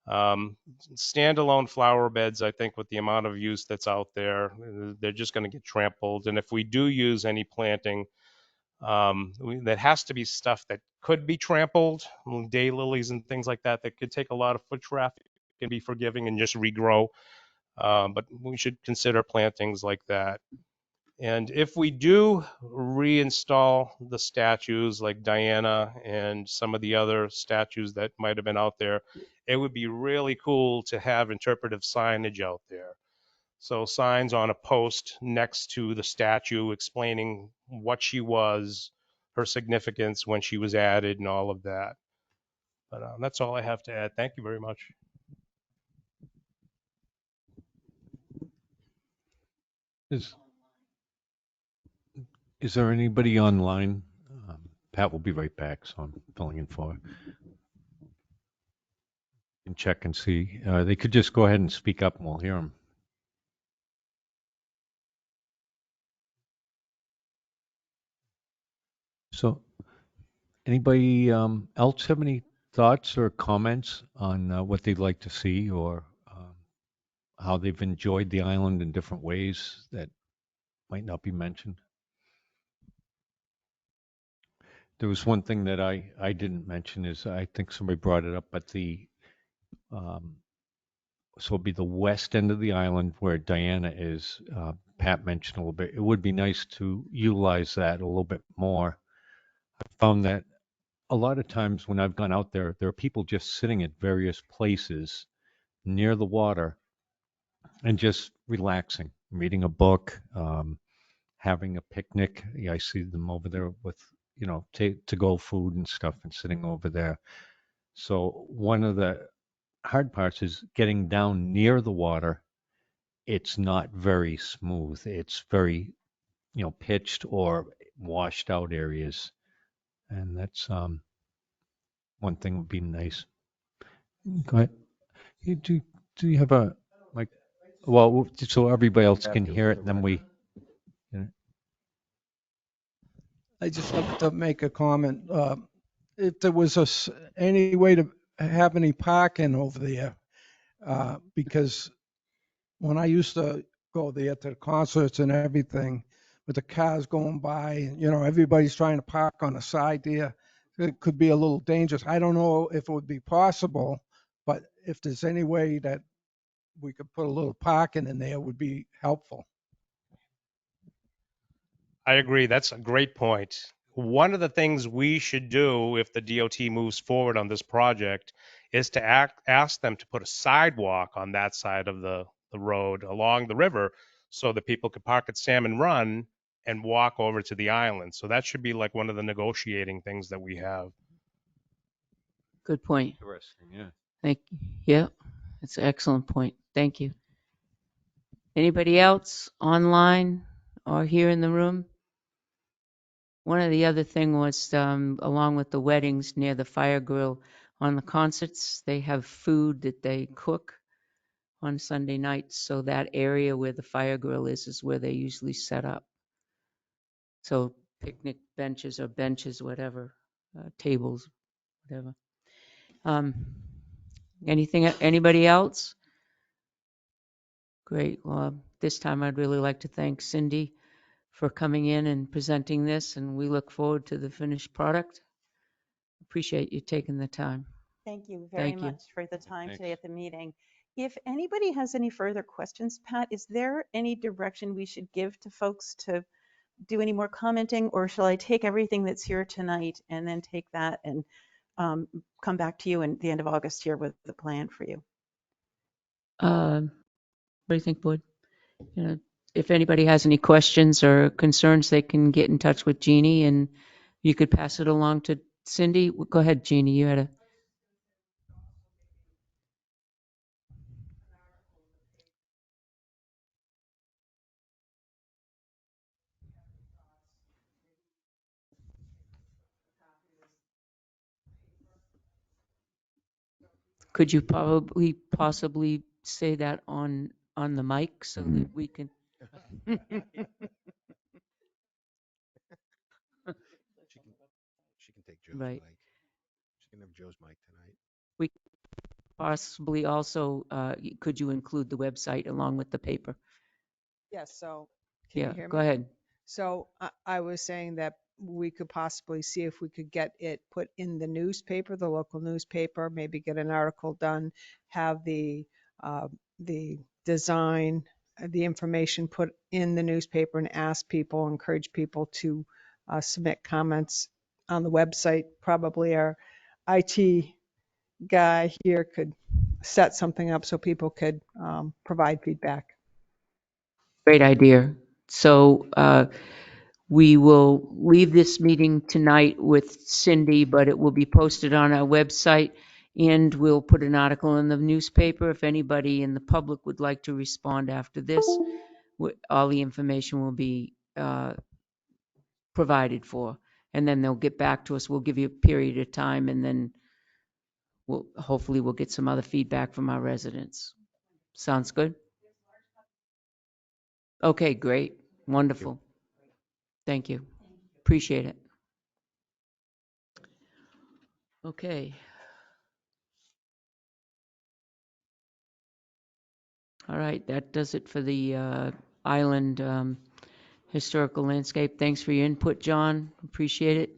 Standalone flower beds, I think with the amount of use that's out there, they're just going to get trampled. And if we do use any planting, that has to be stuff that could be trampled, daylilies and things like that, that could take a lot of foot traffic and be forgiving and just regrow. But we should consider plantings like that. And if we do reinstall the statues like Diana and some of the other statues that might have been out there, it would be really cool to have interpretive signage out there. So signs on a post next to the statue explaining what she was, her significance when she was added, and all of that. But that's all I have to add. Thank you very much. Is there anybody online? Pat will be right back, so I'm filling in for her. And check and see. They could just go ahead and speak up and we'll hear them. So anybody else have any thoughts or comments on what they'd like to see, or how they've enjoyed the island in different ways that might not be mentioned? There was one thing that I didn't mention, is I think somebody brought it up, but so it'd be the west end of the island where Diana is. Pat mentioned a little bit. It would be nice to utilize that a little bit more. I found that a lot of times when I've gone out there, there are people just sitting at various places near the water and just relaxing, reading a book, having a picnic. Yeah, I see them over there with, to-go food and stuff, and sitting over there. So one of the hard parts is getting down near the water. It's not very smooth. It's very, pitched or washed out areas. And that's one thing would be nice. Go ahead. Do you have a, like, well, so everybody else can hear it, and then we, I just have to make a comment. If there was any way to have any parking over there, because when I used to go there to the concerts and everything, with the cars going by, everybody's trying to park on the side there. It could be a little dangerous. I don't know if it would be possible, but if there's any way that we could put a little parking in there, would be helpful. I agree. That's a great point. One of the things we should do if the DOT moves forward on this project is to ask them to put a sidewalk on that side of the road along the river so that people could park at Salmon Run and walk over to the island. So that should be like one of the negotiating things that we have. Good point. interesting, yeah. Thank you. Yeah, it's an excellent point. Thank you. Anybody else online or here in the room? One of the other thing was, along with the weddings near the fire grill on the concerts, they have food that they cook on Sunday nights. So that area where the fire grill is where they usually set up. So picnic benches or benches, whatever, tables, whatever. Anybody else? Great. Well, this time I'd really like to thank Cindy for coming in and presenting this, and we look forward to the finished product. Appreciate you taking the time. Thank you very Thank you. much for the time today Thanks. at the meeting. If anybody has any further questions, Pat, is there any direction we should give to folks to do any more commenting, or shall I take everything that's here tonight and then take that and come back to you in the end of August here with the plan for you? What do you think, Boyd? If anybody has any questions or concerns, they can get in touch with Jeannie, and you could pass it along to Cindy. Go ahead, Jeannie. You had a. Could you possibly say that on the mic so that we can? She can take Joe's Right. mic. She can have Joe's mic tonight. We possibly also, could you include the website along with the paper? Yes, so can you Yeah, hear go me? ahead. So I was saying that we could possibly see if we could get it put in the newspaper, the local newspaper, maybe get an article done, have the design, the information put in the newspaper and ask people, encourage people to submit comments on the website. Probably our IT guy here could set something up so people could provide feedback. Great idea. So we will leave this meeting tonight with Cindy, but it will be posted on our website, and we'll put an article in the newspaper. If anybody in the public would like to respond after this, all the information will be provided for, and then they'll get back to us. We'll give you a period of time, and then hopefully we'll get some other feedback from our residents. Sounds good? Okay, great. Wonderful. Thank you. Appreciate it. Okay. All right, that does it for the island historical landscape. Thanks for your input, John. Appreciate it.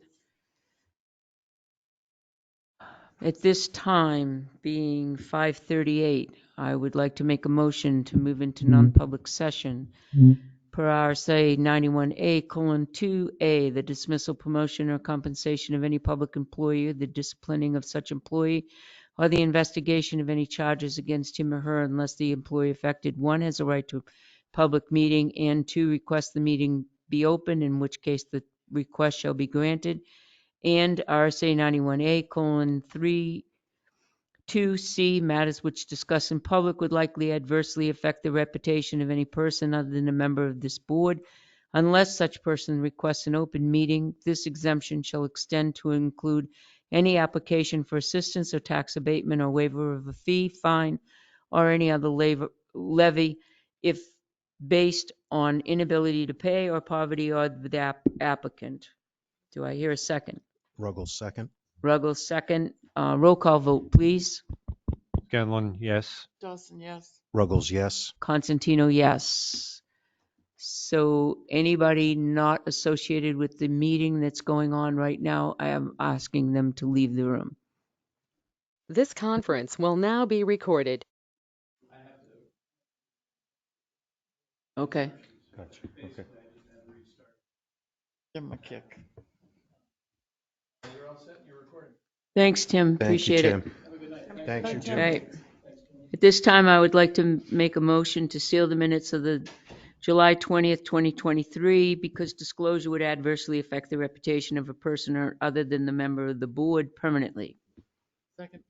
At this time, being 5:38, I would like to make a motion to move into non-public session per RSA 91A:2A, the dismissal, promotion, or compensation of any public employee, the disciplining of such employee, or the investigation of any charges against him or her unless the employee affected, one, has a right to a public meeting, and two, request the meeting be open, in which case the request shall be granted, and RSA 91A:3 2C, matters which discussed in public would likely adversely affect the reputation of any person other than a member of this board. Unless such person requests an open meeting, this exemption shall extend to include any application for assistance or tax abatement or waiver of a fee, fine, or any other levy if based on inability to pay or poverty of the applicant. Do I hear a second? Ruggles second. Ruggles second. Roll call vote, please. Scanlon, yes. Dawson, yes. Ruggles, yes. Constantino, yes. So anybody not associated with the meeting that's going on right now, I am asking them to leave the room. This conference will now be recorded. Okay. Gotcha. Okay. Give him a kick. Thanks, Tim. Thank you, Appreciate it. Tim. Thanks, you, Bye, Jim. Right. At this time, I would like to make a motion to seal the minutes of the July 20th, 2023, because disclosure would adversely affect the reputation of a person or other than the member of the board permanently. Second.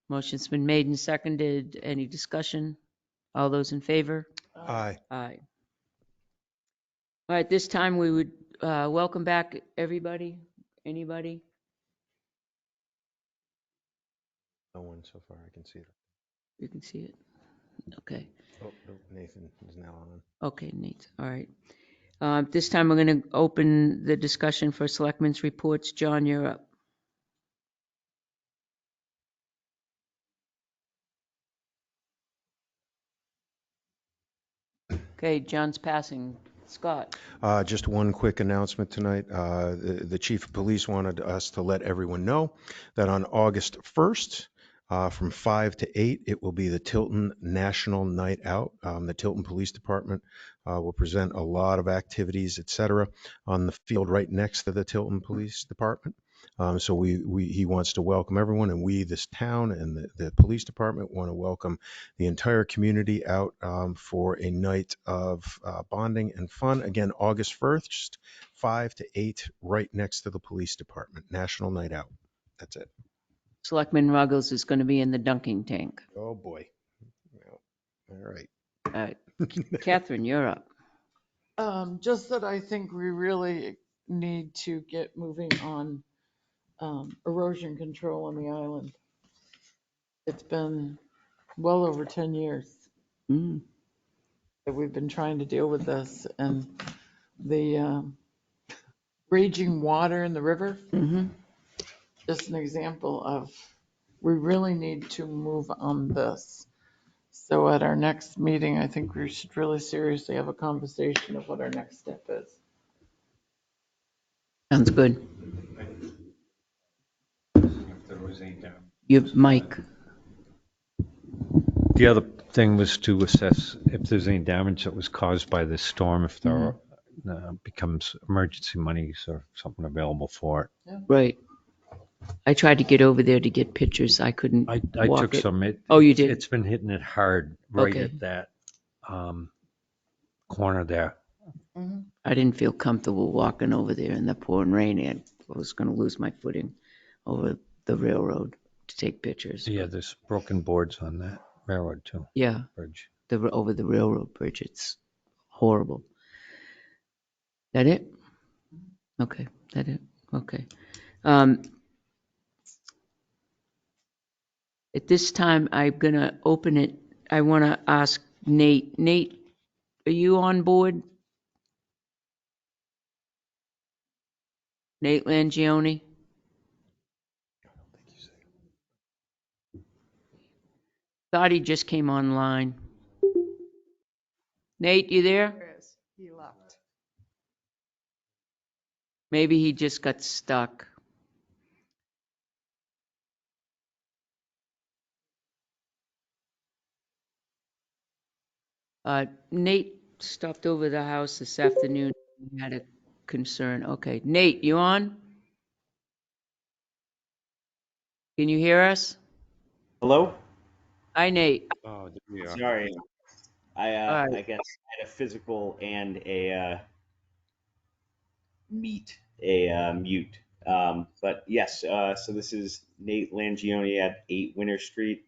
Motion's been made and seconded. Any discussion? All those in favor? Aye. Aye. All right, this time we would welcome back everybody. Anybody? No one so far. I can see it. You can see it. Okay. Oh, no, Nathan is now on. Okay, Nate. All right. This time we're going to open the discussion for Selectmen's reports. John, you're up. Okay, John's passing. Scott. Just one quick announcement tonight. The chief of police wanted us to let everyone know that on August 1st, from 5 to 8, it will be the Tilton National Night Out. The Tilton Police Department will present a lot of activities, etc., on the field right next to the Tilton Police Department. So he wants to welcome everyone, and we, this town and the police department, want to welcome the entire community out for a night of bonding and fun. Again, August 1st, 5 to 8, right next to the police department. National Night Out. That's it. Selectman Ruggles is going to be in the dunking tank. Oh, boy. Well, all right. Catherine, you're up. Just that I think we really need to get moving on erosion control on the island. It's been well over 10 years Mm. that we've been trying to deal with this, and the raging water in the river, Mhm. just an example of, we really need to move on this. So at our next meeting, I think we should really seriously have a conversation of what our next step is. Sounds good. Your mic. The other thing was to assess if there's any damage that was caused by this storm, if there becomes emergency monies or something available for it. Right. I tried to get over there to get pictures. I couldn't I walk took it. some. Oh, you did? It's been hitting it hard right Okay. at that corner there. I didn't feel comfortable walking over there in the pouring rain. I was going to lose my footing over the railroad to take pictures. Yeah, there's broken boards on that railroad too. Yeah, Bridge. over the railroad bridge. It's horrible. That it? Okay, that it. Okay. At this time, I'm going to open it. I want to ask Nate. Nate, are you on board? Nate Langione? Thought he just came online. Nate, you there? There is. He left. Maybe he just got stuck. Nate stopped over the house this afternoon. He had a concern. Okay, Nate, you on? Can you hear us? Hello? Hi, Nate. Oh, there we are. Sorry. I All right. I guess I had a physical and a mute. But yes, so this is Nate Langione at 8 Winter Street.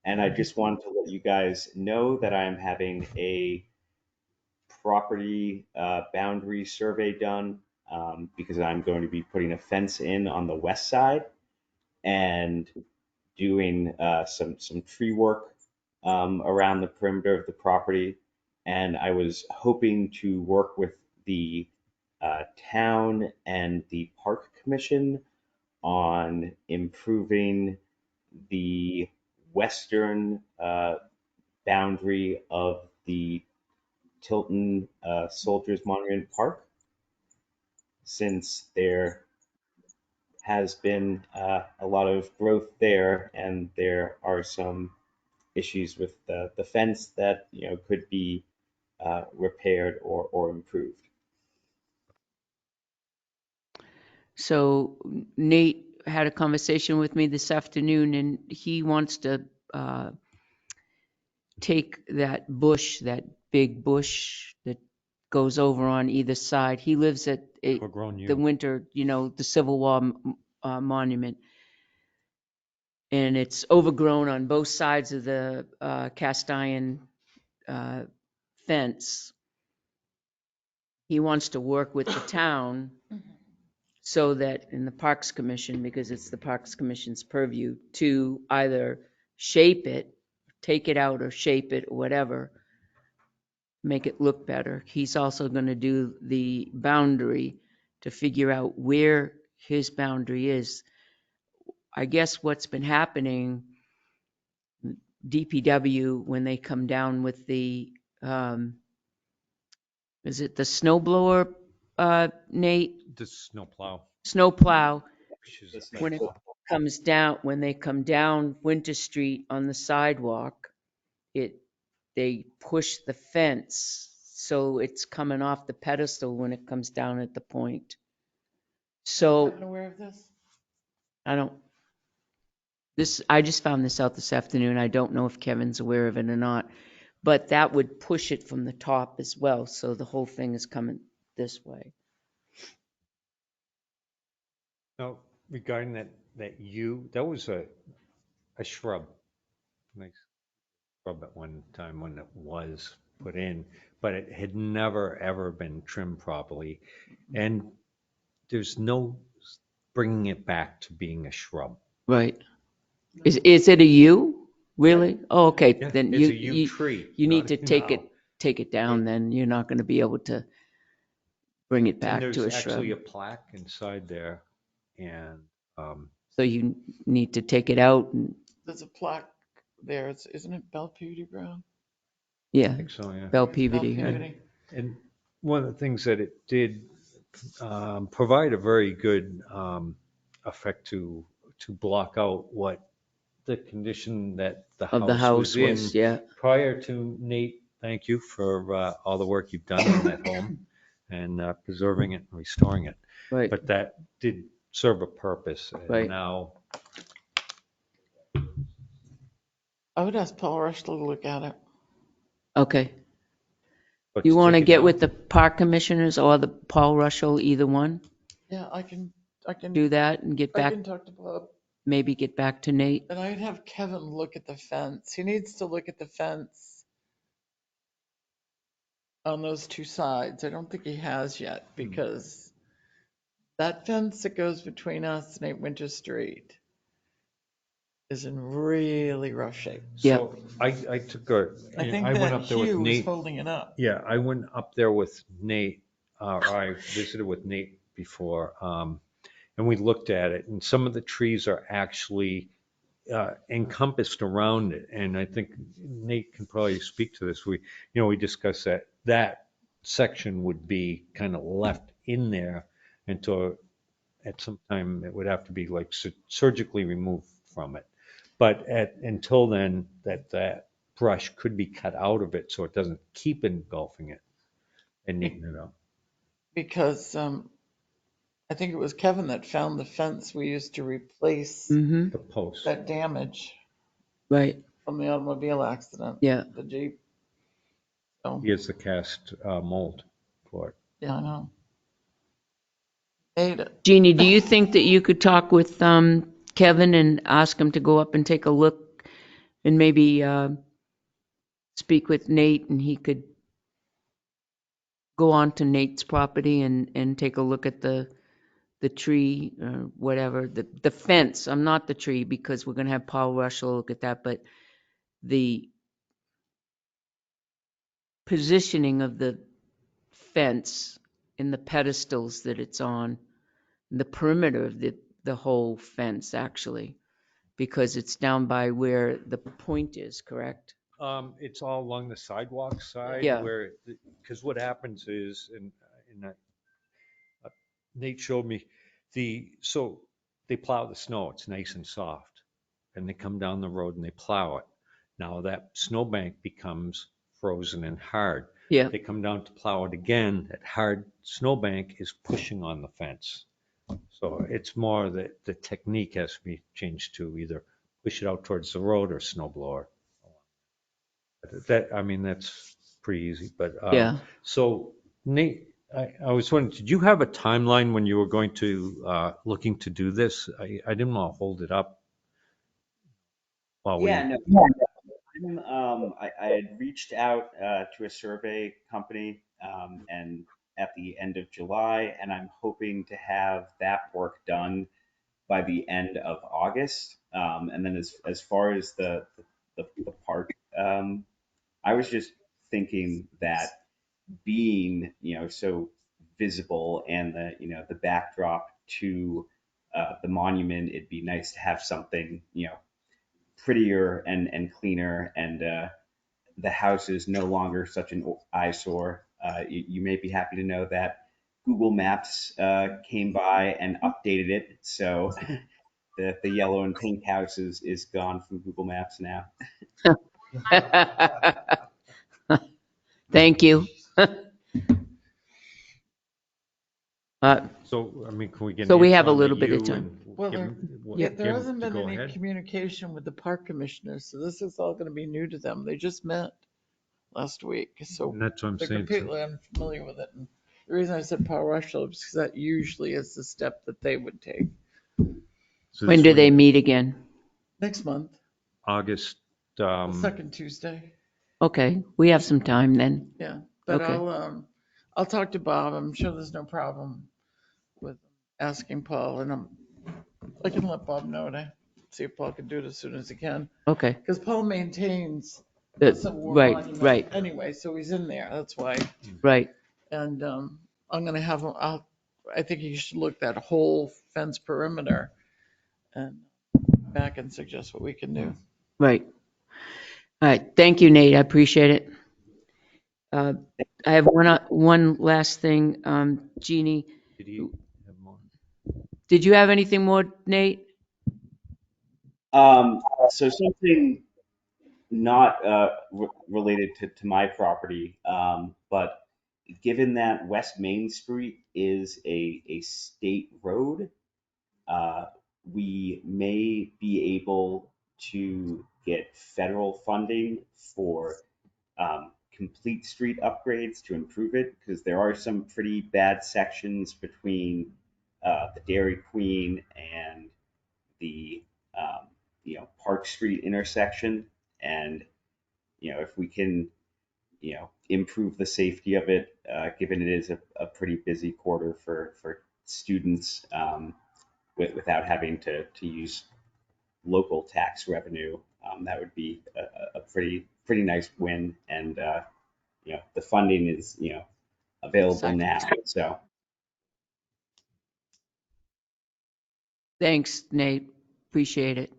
And I just wanted to let you guys know that I'm having a property boundary survey done because I'm going to be putting a fence in on the west side and doing some tree work around the perimeter of the property. And I was hoping to work with the town and the park commission on improving the western boundary of the Tilton Soldiers Monument Park, since there has been a lot of growth there, and there are some issues with the fence that could be repaired or improved. So Nate had a conversation with me this afternoon, and he wants to take that bush, that big bush that goes over on either side. He lives at Overgrown the yew. winter, the Civil War monument. And it's overgrown on both sides of the cast iron fence. He wants to work with the town so that in the Parks Commission, because it's the Parks Commission's purview, to either shape it, take it out or shape it or whatever, make it look better. He's also going to do the boundary to figure out where his boundary is. I guess what's been happening, DPW, when they come down with the, is it the snow blower, Nate? The snowplow. Snow plow, Pushes it when it back. comes down, when they come down Winter Street on the sidewalk, they push the fence so it's coming off the pedestal when it comes down at the point. So I'm aware of this. I just found this out this afternoon. I don't know if Kevin's aware of it or not, but that would push it from the top as well. So the whole thing is coming this way. Now, regarding that yew, that was a shrub. Nice shrub at one time when it was put in, but it had never ever been trimmed properly. And there's no bringing it back to being a shrub. Right. Is it a yew? Really? Oh, okay, Yeah, then it's a yew tree. you need not to a- take it down, then you're not gonna be able to bring it And back to there's a shrub. actually a plaque inside there, and So you need to take it out and, There's a plaque there. Isn't it Bell Beauty Ground? I yeah, think so, yeah. Bell Bell Peavy. Right? Beauty. And one of the things that it did provide a very good effect to block out what the condition that the Of the house was house in was, yeah, prior to. Nate, thank you for all the work you've done on that home and preserving it and restoring it. right, But that did serve a purpose, and right. now I would ask Paul Rush to look at it. Okay. but You to want to take it get down. with the park commissioners or the Paul Russell, either one? Yeah, I can Do that and get I back, can talk to Bob. maybe get back to Nate. And I'd have Kevin look at the fence. He needs to look at the fence on those two sides. I don't think he has yet because that fence that goes between us and 8 Winter Street is in really rough shape. So I took I think I went that up there with Hugh is Nate. holding it up. Yeah, I went up there with Nate, or I visited with Nate before, and we looked at it, and some of the trees are actually encompassed around it. And I think Nate can probably speak to this. We discussed that section would be kind of left in there until at some time it would have to be like surgically removed from it. But until then, that brush could be cut out of it so it doesn't keep engulfing it and neaten it up. Because I think it was Kevin that found the fence we used to replace Mm-hmm, The post. that damage right, from the automobile accident, yeah. the Jeep. So, He has the cast mold for it. yeah, I know. Ate it. Jeannie, do you think that you could talk with Kevin and ask him to go up and take a look and maybe speak with Nate, and he could go on to Nate's property and take a look at the tree or whatever, the fence. I'm not the tree because we're going to have Paul Russell look at that, but the positioning of the fence and the pedestals that it's on, the perimeter of the whole fence actually, because it's down by where the point is, correct? It's all along the sidewalk side Yeah. where, because what happens is, and Nate showed me so they plow the snow. It's nice and soft, and they come down the road and they plow it. Now that snowbank becomes frozen and hard. Yeah. They come down to plow it again. That hard snowbank is pushing on the fence. So it's more that the technique has to be changed to either push it out towards the road or snow blower. That's pretty easy, but, Yeah. so Nate, I was wondering, did you have a timeline when you were going to, looking to do this? I didn't want to hold it up while we. Yeah, no, I had reached out to a survey company and at the end of July, and I'm hoping to have that work done by the end of August. And then as far as the park, I was just thinking that being so visible and the backdrop to the monument, it'd be nice to have something prettier and cleaner, and the house is no longer such an eyesore. You may be happy to know that Google Maps came by and updated it, so the yellow and pink house is gone from Google Maps now. Thank you. So, can we get So an we answer have a on the little bit of you time. and Well, give there, him- yeah, give there him hasn't to been go any ahead? communication with the park commissioners, so this is all going to be new to them. They just met last week, so And that's what I'm they're saying. completely unfamiliar with it. And the reason I said Power Russell is because that usually is the step that they would take. So When this do one, they meet again? Next month, August, the second Tuesday. Okay, we have some time then. Yeah, but Okay. I'll talk to Bob. I'm sure there's no problem with asking Paul, and I can let Bob know to see if Paul can do it as soon as he can. Okay. Because Paul maintains the Civil War Right, monument right, anyway, so he's in there, that's why. right. And I'm gonna have him, I think you should look that whole fence perimeter and back and suggest what we can do. Right. All right. Thank you, Nate. I appreciate it. I have one last thing. Jeannie, Did he have more? did you have anything more, Nate? So something not related to my property, but given that West Main Street is a state road, we may be able to get federal funding for complete street upgrades to improve it, because there are some pretty bad sections between the Dairy Queen and the Park Street intersection. And if we can improve the safety of it, given it is a pretty busy quarter for students, without having to use local tax revenue, that would be a pretty nice win. And the funding is available now. So Thanks, Nate. Appreciate it.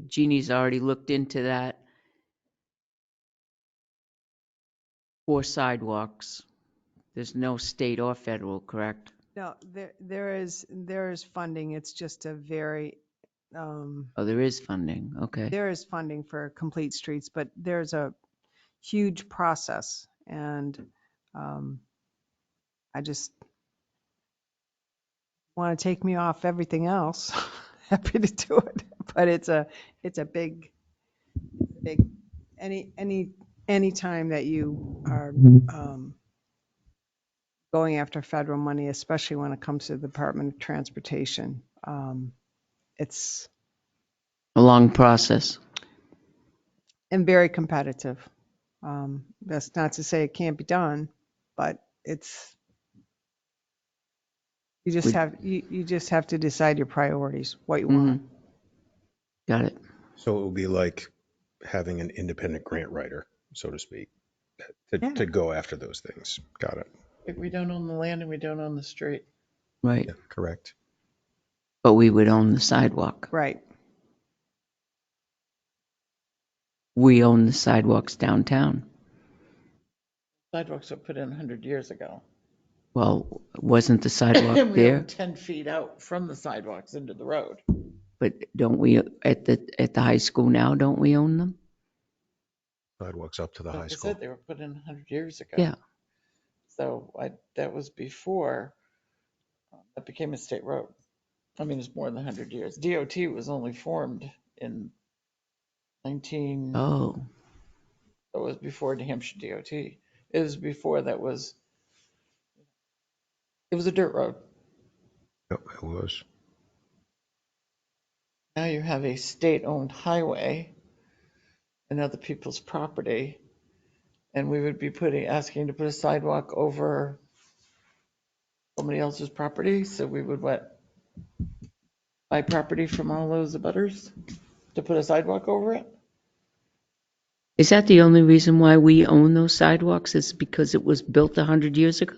Jeannie's already looked into that for sidewalks. There's no state or federal, correct? No, there is funding. It's just a very, Oh, there is funding. Okay. there is funding for complete streets, but there's a huge process. And I just want to take me off everything else. Happy to do it. But it's a big, any time that you are going after federal money, especially when it comes to the Department of Transportation, it's A long process. and very competitive. That's not to say it can't be done, but it's you just have to decide your priorities, what you want. Got it. So it will be like having an independent grant writer, so to speak, to go after those things. Got it. If we don't own the land and we don't own the street. Right. Yeah, correct. But we would own the sidewalk. Right. We own the sidewalks downtown. Sidewalks were put in 100 years ago. Well, wasn't the sidewalk And we there? own 10 feet out from the sidewalks into the road. But don't we, at the high school now, don't we own them? Sidewalks up to the high Like I school. said, they were put in 100 years ago. Yeah. So that was before that became a state road. I mean, it's more than 100 years. DOT was only formed in 19. Oh, It was before New Hampshire DOT. It was before it was a dirt road. Yep, it was. Now you have a state-owned highway and other people's property, and we would be asking to put a sidewalk over somebody else's property. So we would buy property from all those abutters to put a sidewalk over it. is that the only reason why we own those sidewalks? Is because it was built 100 years ago?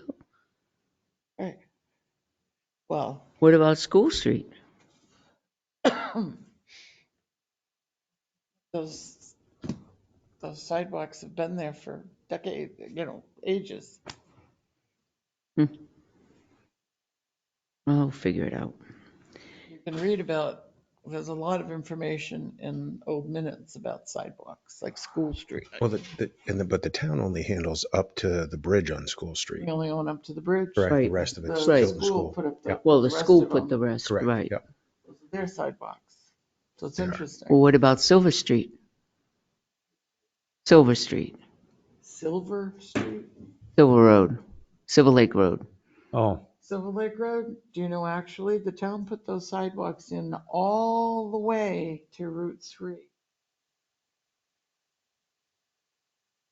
Right. Well, What about School Street? those sidewalks have been there for decades, ages. I'll figure it out. You can read about, there's a lot of information in old minutes about sidewalks, like School Street. Well, but the town only handles up to the bridge on School We Street. only own up to the bridge. Correct. Right. The rest of it's The Tilton school School. put up the. Yep. Well, the rest school of put them. the rest, Correct. right. Yep. Those are their sidewalks. So it's Yeah. interesting. Well, what about Silver Street? Silver Street, Silver Street, Silver Road, Silver Lake Road. Oh, Silver Lake Road, do you know actually the town put those sidewalks in all the way to Route 3.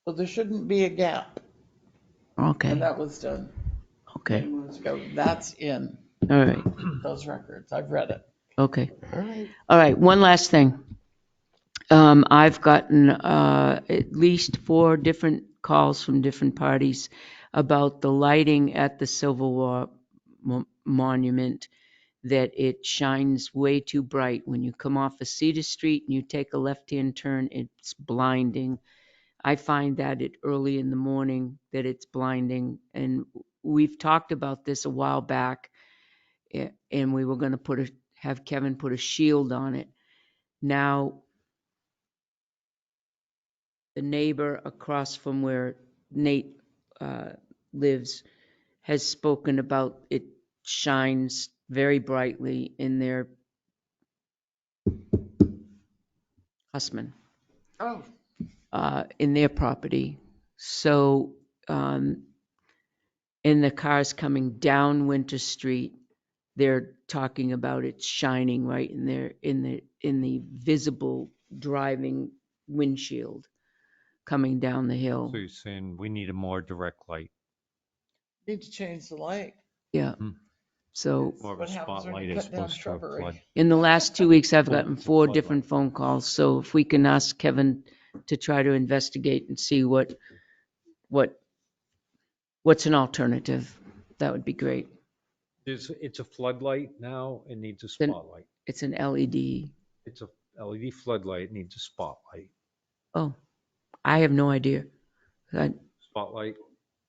So there shouldn't be a gap. Okay, And that was done okay, many months ago. That's in all right. those records. I've read it. Okay. All right. All right, one last thing. I've gotten at least 4 different calls from different parties about the lighting at the Civil War Monument, that it shines way too bright. When you come off of Cedar Street and you take a left-hand turn, it's blinding. I find that early in the morning that it's blinding. And we've talked about this a while back, and we were going to have Kevin put a shield on it. Now, the neighbor across from where Nate lives has spoken about it shines very brightly in their Hussman, Oh, in their property. So, in the cars coming down Winter Street, they're talking about it shining right in there in the visible driving windshield coming down the hill. So you're saying we need a more direct light, need to change the light. Yeah. So more of a What happens when spotlight you as cut down opposed to a shrubbery? flood. in the last 2 weeks, I've Well, gotten it's a 4 floodlight. different phone calls. So if we can ask Kevin to try to investigate and see what's an alternative, that would be great. It's a floodlight now. It needs a Then- spotlight. It's an LED. It's a LED floodlight. It needs a spotlight. Oh, I have no idea. Spotlight.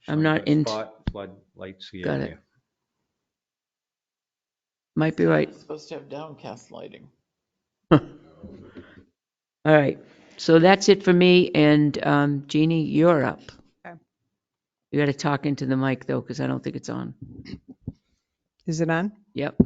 I'm shine not that into- spot. Floodlights the Got it. area. Might be right. It's supposed to have downcast lighting. All right. So that's it for me. And Jeannie, you're up. Okay. You got to talk into the mic though, because I don't think it's on. Is it on? Yep.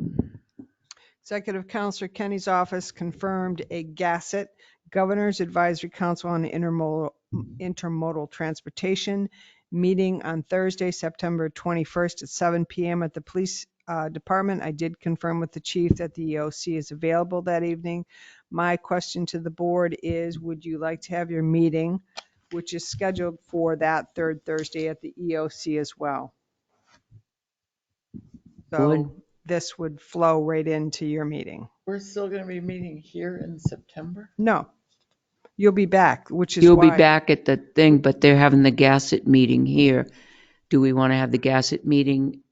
Executive Counselor Kenny's office confirmed a GASSET, Governor's Advisory Council on Intermodal Transportation, meeting on Thursday, September 21st at 7 p.m. at the police department. I did confirm with the chief that the EOC is available that evening. My question to the board is, would you like to have your meeting, which is scheduled for that third Thursday, at the EOC as well? Would. So this would flow right into your meeting. We're still going to be meeting here in September? No, you'll be back, which is You'll why. be back at the thing, but they're having the GASSET meeting here. Do we want to have the GASSET meeting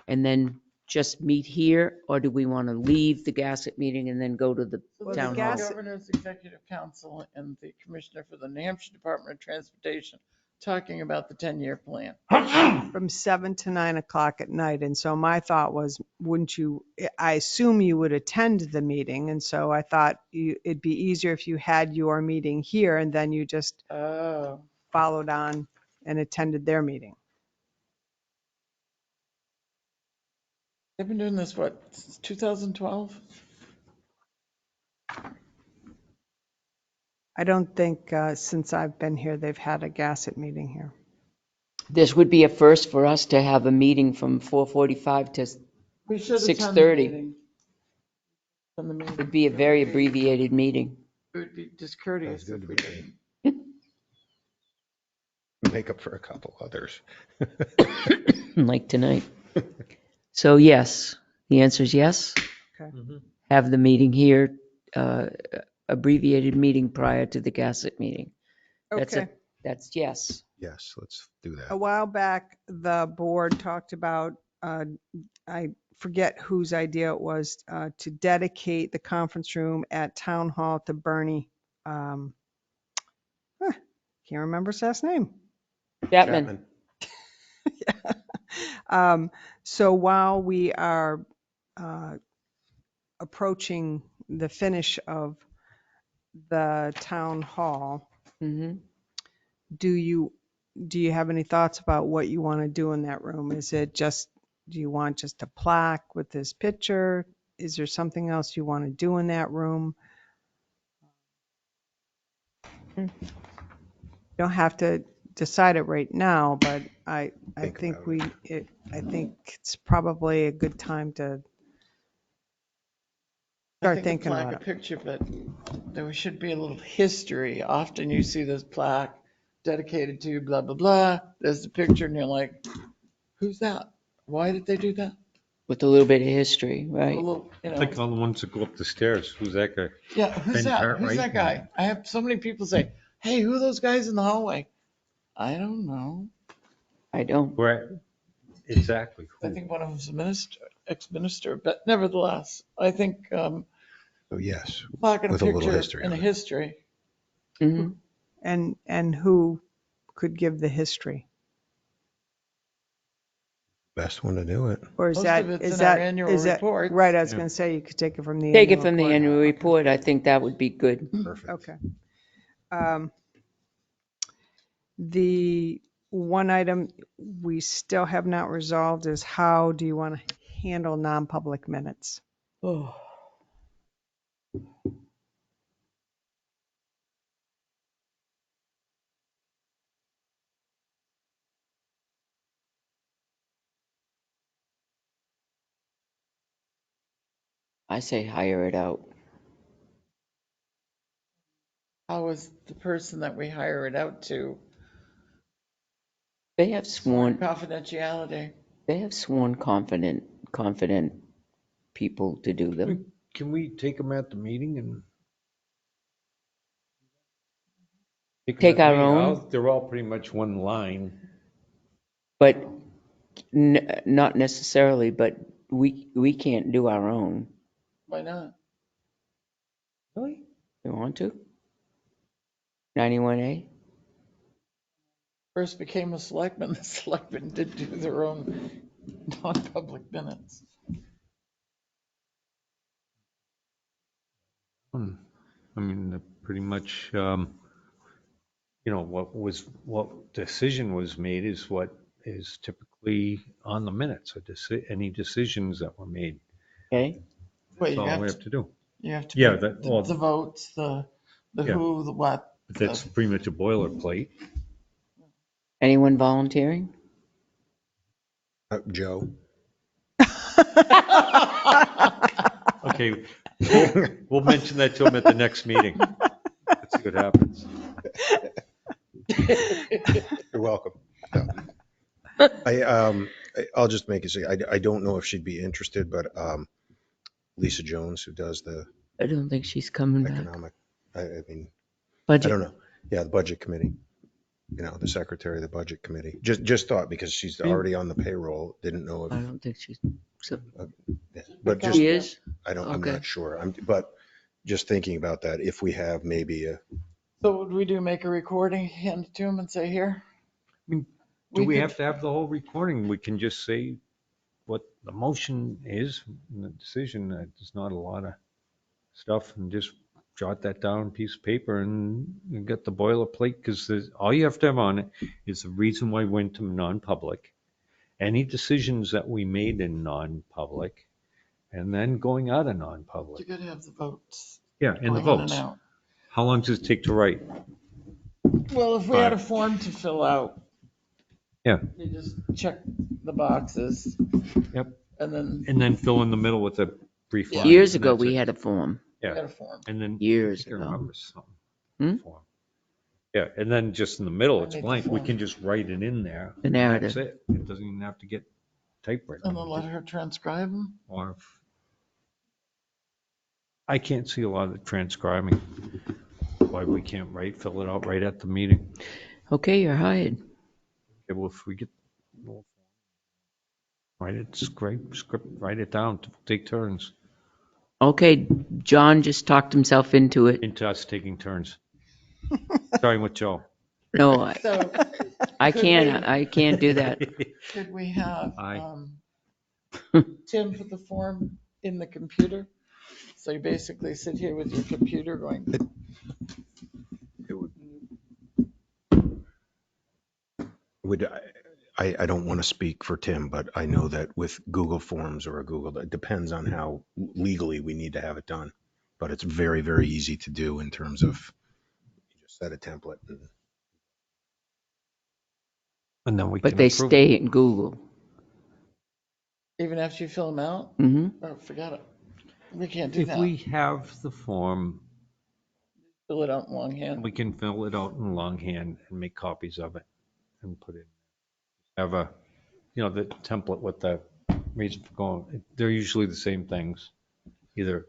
and then just meet here? Or do we want to leave the GASSET meeting and then go to the So this town is hall? the Governor's Executive Council and the Commissioner for the New Hampshire Department of Transportation talking about the 10-year plan. From 7 to 9 o'clock at night. And so my thought was, I assume you would attend the meeting. And so I thought it'd be easier if you had your meeting here and then you just Oh, followed on and attended their meeting. they've been doing this, what, since 2012? I don't think since I've been here, they've had a GASSET meeting here. This would be a first for us to have a meeting from 4:45 to, We should attend the 6:30. meeting. Attend the meeting. would be a very abbreviated meeting. It would be discourteous Sounds if good we to me. didn't. Make up for a couple others. Like tonight. So yes, the answer is yes. Okay. Have the meeting here, abbreviated meeting prior to the GASSET meeting. Okay. That's yes. Yes, let's do A that. while back, the board talked about, I forget whose idea it was, to dedicate the conference room at Town Hall to Bernie. Can't remember his last name. Chapman. So while we are approaching the finish of the town hall, Mm-hmm. do you have any thoughts about what you want to do in that room? Is it just, do you want just a plaque with his picture? Is there something else you want to do in that room? You don't have to decide it right now, but I Think think about I think it's probably a good time to I start think thinking a plaque, about a it. picture, but there should be a little history. Often you see this plaque dedicated to blah, blah, blah. There's the picture and you're like, who's that? Why did they do that? With a little bit of history, A right? little, Like all the ones that go up the stairs. Who's that guy? yeah, who's Ben that? Cartwright. Who's that guy? I have so many people say, hey, who are those guys in the hallway? I don't know. I don't. Where, exactly. I Who? think one of them's a minister, ex-minister, but nevertheless, I think So yes, pocket a with a little picture history and a on it. history. Mhm. And who could give the history? Best one to do it. Or is Most that, of it's is in our that, annual is that, reports. right, I was Yeah. going to say, you could take it from the Take it annual from the report. annual Okay. report. I think that would be good. Perfect. Okay. The one item we still have not resolved is how do you want to handle non-public minutes? Oh. I say hire it out. How is the person that we hire it out to? They have sworn Confidentiality. confident people to do them. Can we take them at the meeting and? Take our own? They're all pretty much one line. But not necessarily, but we can't do our own. Why not? Really? You want to? 91A? First became a selectman, the selectmen did do their own non-public minutes. I mean, pretty much, what decision was made is what is typically on the minutes, or any decisions that were made. Okay? Well, That's you all have we to, have to do. you have to Yeah, put well, the votes, the Yeah. who, the what. that's pretty much a boilerplate. Anyone volunteering? Joe. Okay, we'll mention that to him at the next meeting. Let's see what happens. You're welcome. No. I'll just make it say, I don't know if she'd be interested, but Lisa Jones, who does the I don't think she's coming back. economic, I mean, I Budget. don't know. Yeah, the budget committee, the secretary of the budget committee. Just thought because she's already on the payroll, didn't know I if, don't think she's. So but just, she is? I'm Okay. not sure. But just thinking about that, if we have maybe So what would we do, make a recording, hand it to him and say, here? I mean, do we could- have to have the whole recording? We can just say what the motion is and the decision. There's not a lot of stuff, and just jot that down on a piece of paper and you get the boilerplate, because all you have to have on it is the reason why we went to non-public, any decisions that we made in non-public, and then going out of You non-public. gotta have the votes. Yeah, and the going in votes. out. How long does it take to write? Well, if we had a form to fill out, Yeah, you just check the boxes. Yep. And then fill in the middle with a brief line. Years and ago, that's we it. had a form. we Yeah, had a form. and then. Years I think I ago. remember something. Hmm? Form. Yeah, and then just in the middle, I it's need the blank. We form. can just write it in there. The and narrative. That's it. It doesn't even have to get typewritten. And then let her transcribe them. Or I can't see a lot of the transcribing. Why we can't fill it out right at the meeting. Okay, you're hired. Okay, well, if we get, write it, script, write it down, take turns, Okay, John just talked himself into it. into us taking turns. Starting with Joe. No, So I Could can't do that. could we have Aye. Tim put the form in the computer? So you basically sit here with your computer going, I don't want to speak for Tim, but I know that with Google Forms or a Google, it depends on how legally we need to have it done. But it's very, very easy to do in terms of you just set a template. And then we can But they approve. stay in Google. even after you fill them out? Hmm. Oh, forget it. We can't do If that. we have the form, Fill it out in longhand. we can fill it out in longhand and make copies of it and put it, have the template with the reason for going, they're usually the same things. Either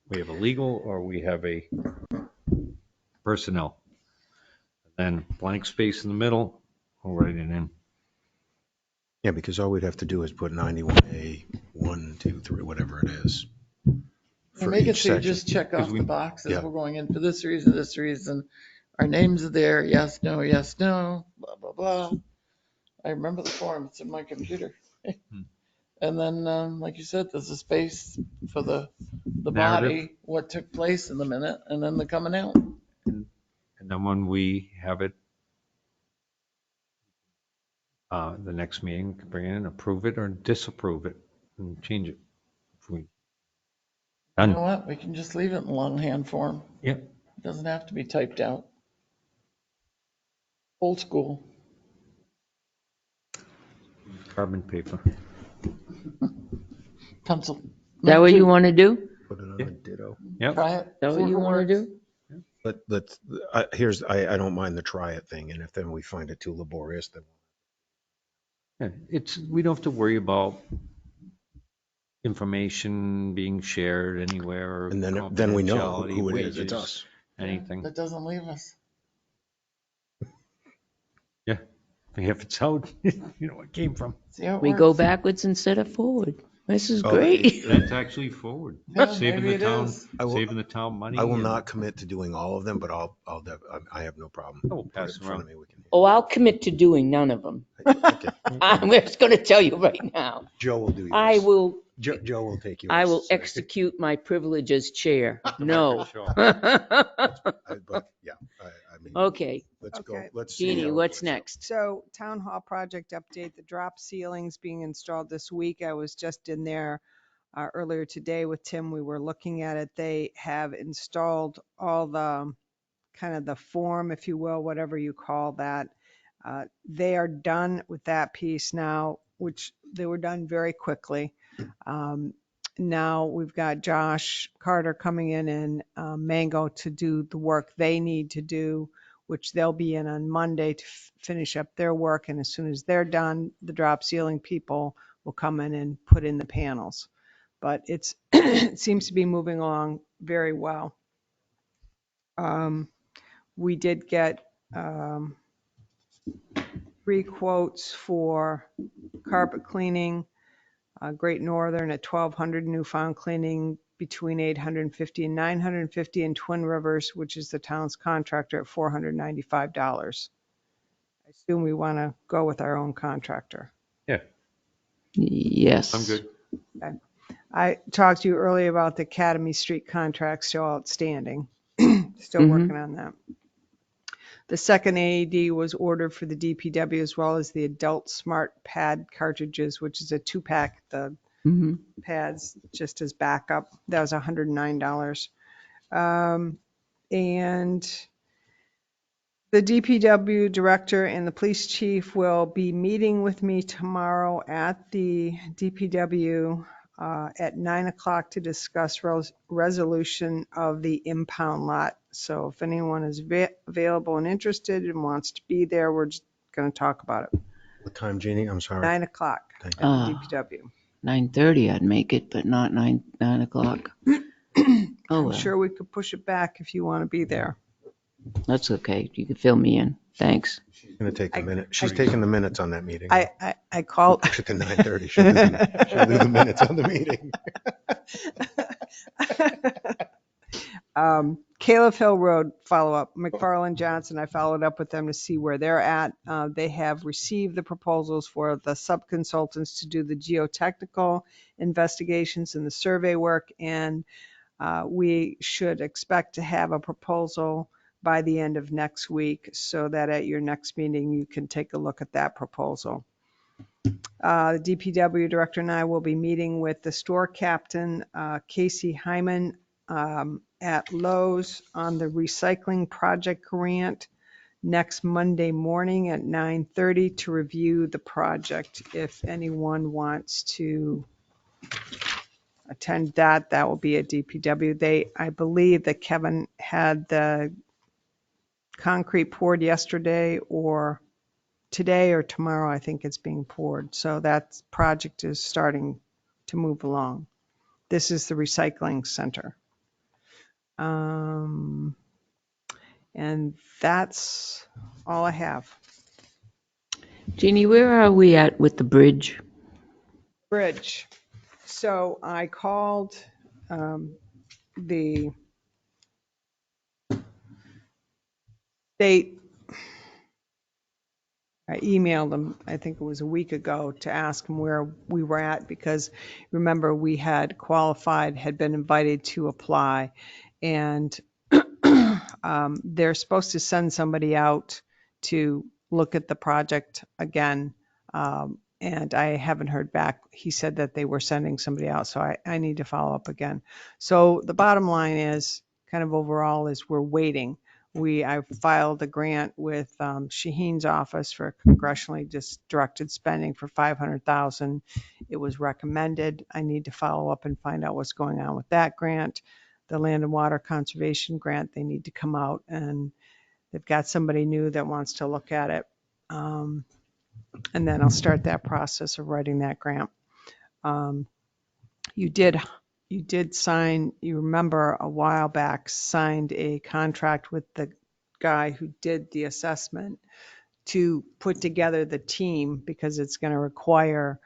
we have a legal or we have a personnel. Then blank space in the middle, we'll write it in. Yeah, because all we'd have to do is put 91A, 1, 2, 3, whatever it is. For Make it each so you section. just check off the boxes. yeah. We're going in for this reason, this reason. Our names are there. Yes, no, blah, blah, blah. I remember the form. It's in my computer. And then, like you said, there's a space for the Narrative. body, what took place in the minute, and then the coming out. And then when we have it, the next meeting, we can bring it in, approve it or disapprove it and change it. If we You done. know what? We can just leave it in longhand form. Yeah. It doesn't have to be typed out. Old school. Carbon paper. Pencil. Is that what you want to do? Put it on Yeah. a ditto. Yep. Try it. Is that See what if you it want to works. do? Let's, I don't mind the try it thing. And if then we find it too laborious, then Yeah, we don't have to worry about information being shared anywhere or and then we know confidentiality, who it is. It's wages, us. anything. That doesn't leave us. Yeah. If it's out, you know where it came from. See how it We works. go backwards instead of forward. This is Oh, great. That's actually forward. Yeah, Saving maybe the it town, is. saving the town money. I will and- not commit to doing all of them, but I have no problem. Oh, we'll Put pass it in it front around. of me. We can. Oh, I'll commit to doing none of them. Okay. I'm just going to tell you right now. Joe will do yours. I will, Joe will take yours. I will so- execute my privilege as chair. No. Sure. But yeah, I mean. Okay, Let's go. Okay. Let's see. Jeannie, how it what's works out. next? So town hall project update, the drop ceilings being installed this week. I was just in there earlier today with Tim. We were looking at it. They have installed all the kind of the form, if you will, whatever you call that. They are done with that piece now, which they were done very quickly. Now we've got Josh Carter coming in and Mango to do the work they need to do, which they'll be in on Monday to finish up their work. And as soon as they're done, the drop ceiling people will come in and put in the panels. But it seems to be moving along very well. We did get 3 quotes for carpet cleaning, Great Northern at $1,200, Newfound Cleaning between $850 and $950, and Twin Rivers, which is the town's contractor, at $495. I assume we want to go with our own contractor. Yeah, Yes. I'm good. I talked to you earlier about the Academy Street contract, still outstanding. Still working on that. The second AED was ordered for the DPW, as well as the adult smart pad cartridges, which is a 2-pack, the pads just as backup. That was $109. And the DPW director and the police chief will be meeting with me tomorrow at the DPW at 9 o'clock to discuss resolution of the impound lot. So if anyone is available and interested and wants to be there, we're just going to talk about it. What time, Jeannie? I'm sorry. 9 o'clock at Thank the you. DPW. 9:30 I'd make it, but not 9 o'clock. Oh, I'm well, sure we could push it back if you want to be there. that's okay. You can fill me in. Thanks. She's going to take the minute. She's taking the minutes on that meeting. I called. Push it to 9:30. She'll do the minutes on the meeting. Caleb Hill Road follow-up, McFarland Johnson, I followed up with them to see where they're at. They have received the proposals for the sub-consultants to do the geotechnical investigations and the survey work, and we should expect to have a proposal by the end of next week, so that at your next meeting, you can take a look at that proposal. The DPW director and I will be meeting with the store captain, Casey Hyman, at Lowe's on the recycling project grant next Monday morning at 9:30 to review the project. If anyone wants to attend that, that will be at DPW. I believe that Kevin had the concrete poured yesterday or today or tomorrow. I think it's being poured. So that project is starting to move along. This is the recycling center. And that's all I have. Jeannie, where are we at with the bridge? Bridge. So I called the state. I emailed them, I think it was a week ago, to ask them where we were at, because remember, we had qualified, had been invited to apply, and they're supposed to send somebody out to look at the project again. And I haven't heard back. He said that they were sending somebody out, so I need to follow up again. So the bottom line is, kind of overall, is we're waiting. I filed a grant with Shaheen's office for congressionally directed spending for $500,000. It was recommended. I need to follow up and find out what's going on with that grant. The Land and Water Conservation Grant, they need to come out, and they've got somebody new that wants to look at it. And then I'll start that process of writing that grant. You did sign, you remember a while back, signed a contract with the guy who did the assessment to put together the team, because it's going to require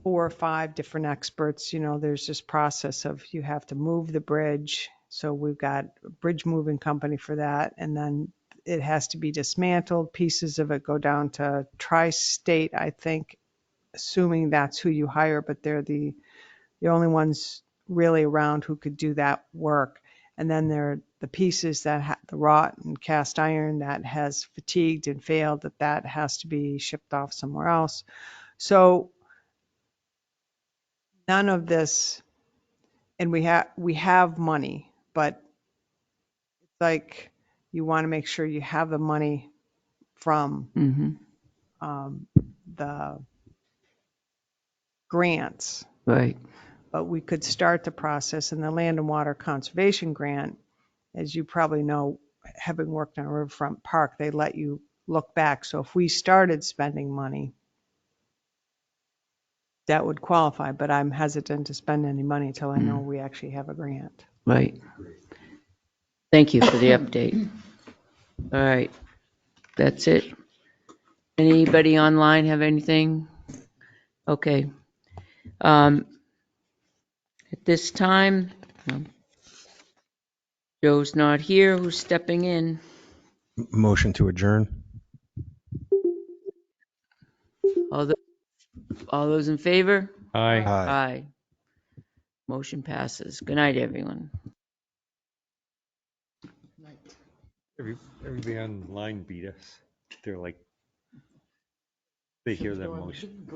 4 or 5 different experts. You know, there's this process of you have to move the bridge. So we've got a bridge moving company for that. And then it has to be dismantled. Pieces of it go down to Tri-State, I think, assuming that's who you hire, but they're the only ones really around who could do that work. And then there are the pieces that the wrought and cast iron that has fatigued and failed, that has to be shipped off somewhere else. So none of this, and we have money, but it's like you want to make sure you have the money from the grants. Right. But we could start the process in the Land and Water Conservation Grant. As you probably know, having worked on a riverfront park, they let you look back. So if we started spending money, that would qualify, but I'm hesitant to spend any money until I know we actually have a grant. Right. Thank you for the update. All right, that's it. Anybody online have anything? Okay. At this time, Joe's not here. Who's stepping in? Motion to adjourn. All those in favor? Aye. Aye. Aye. Motion passes. Good night, everyone. Everybody online beat us. They're like, they hear that motion.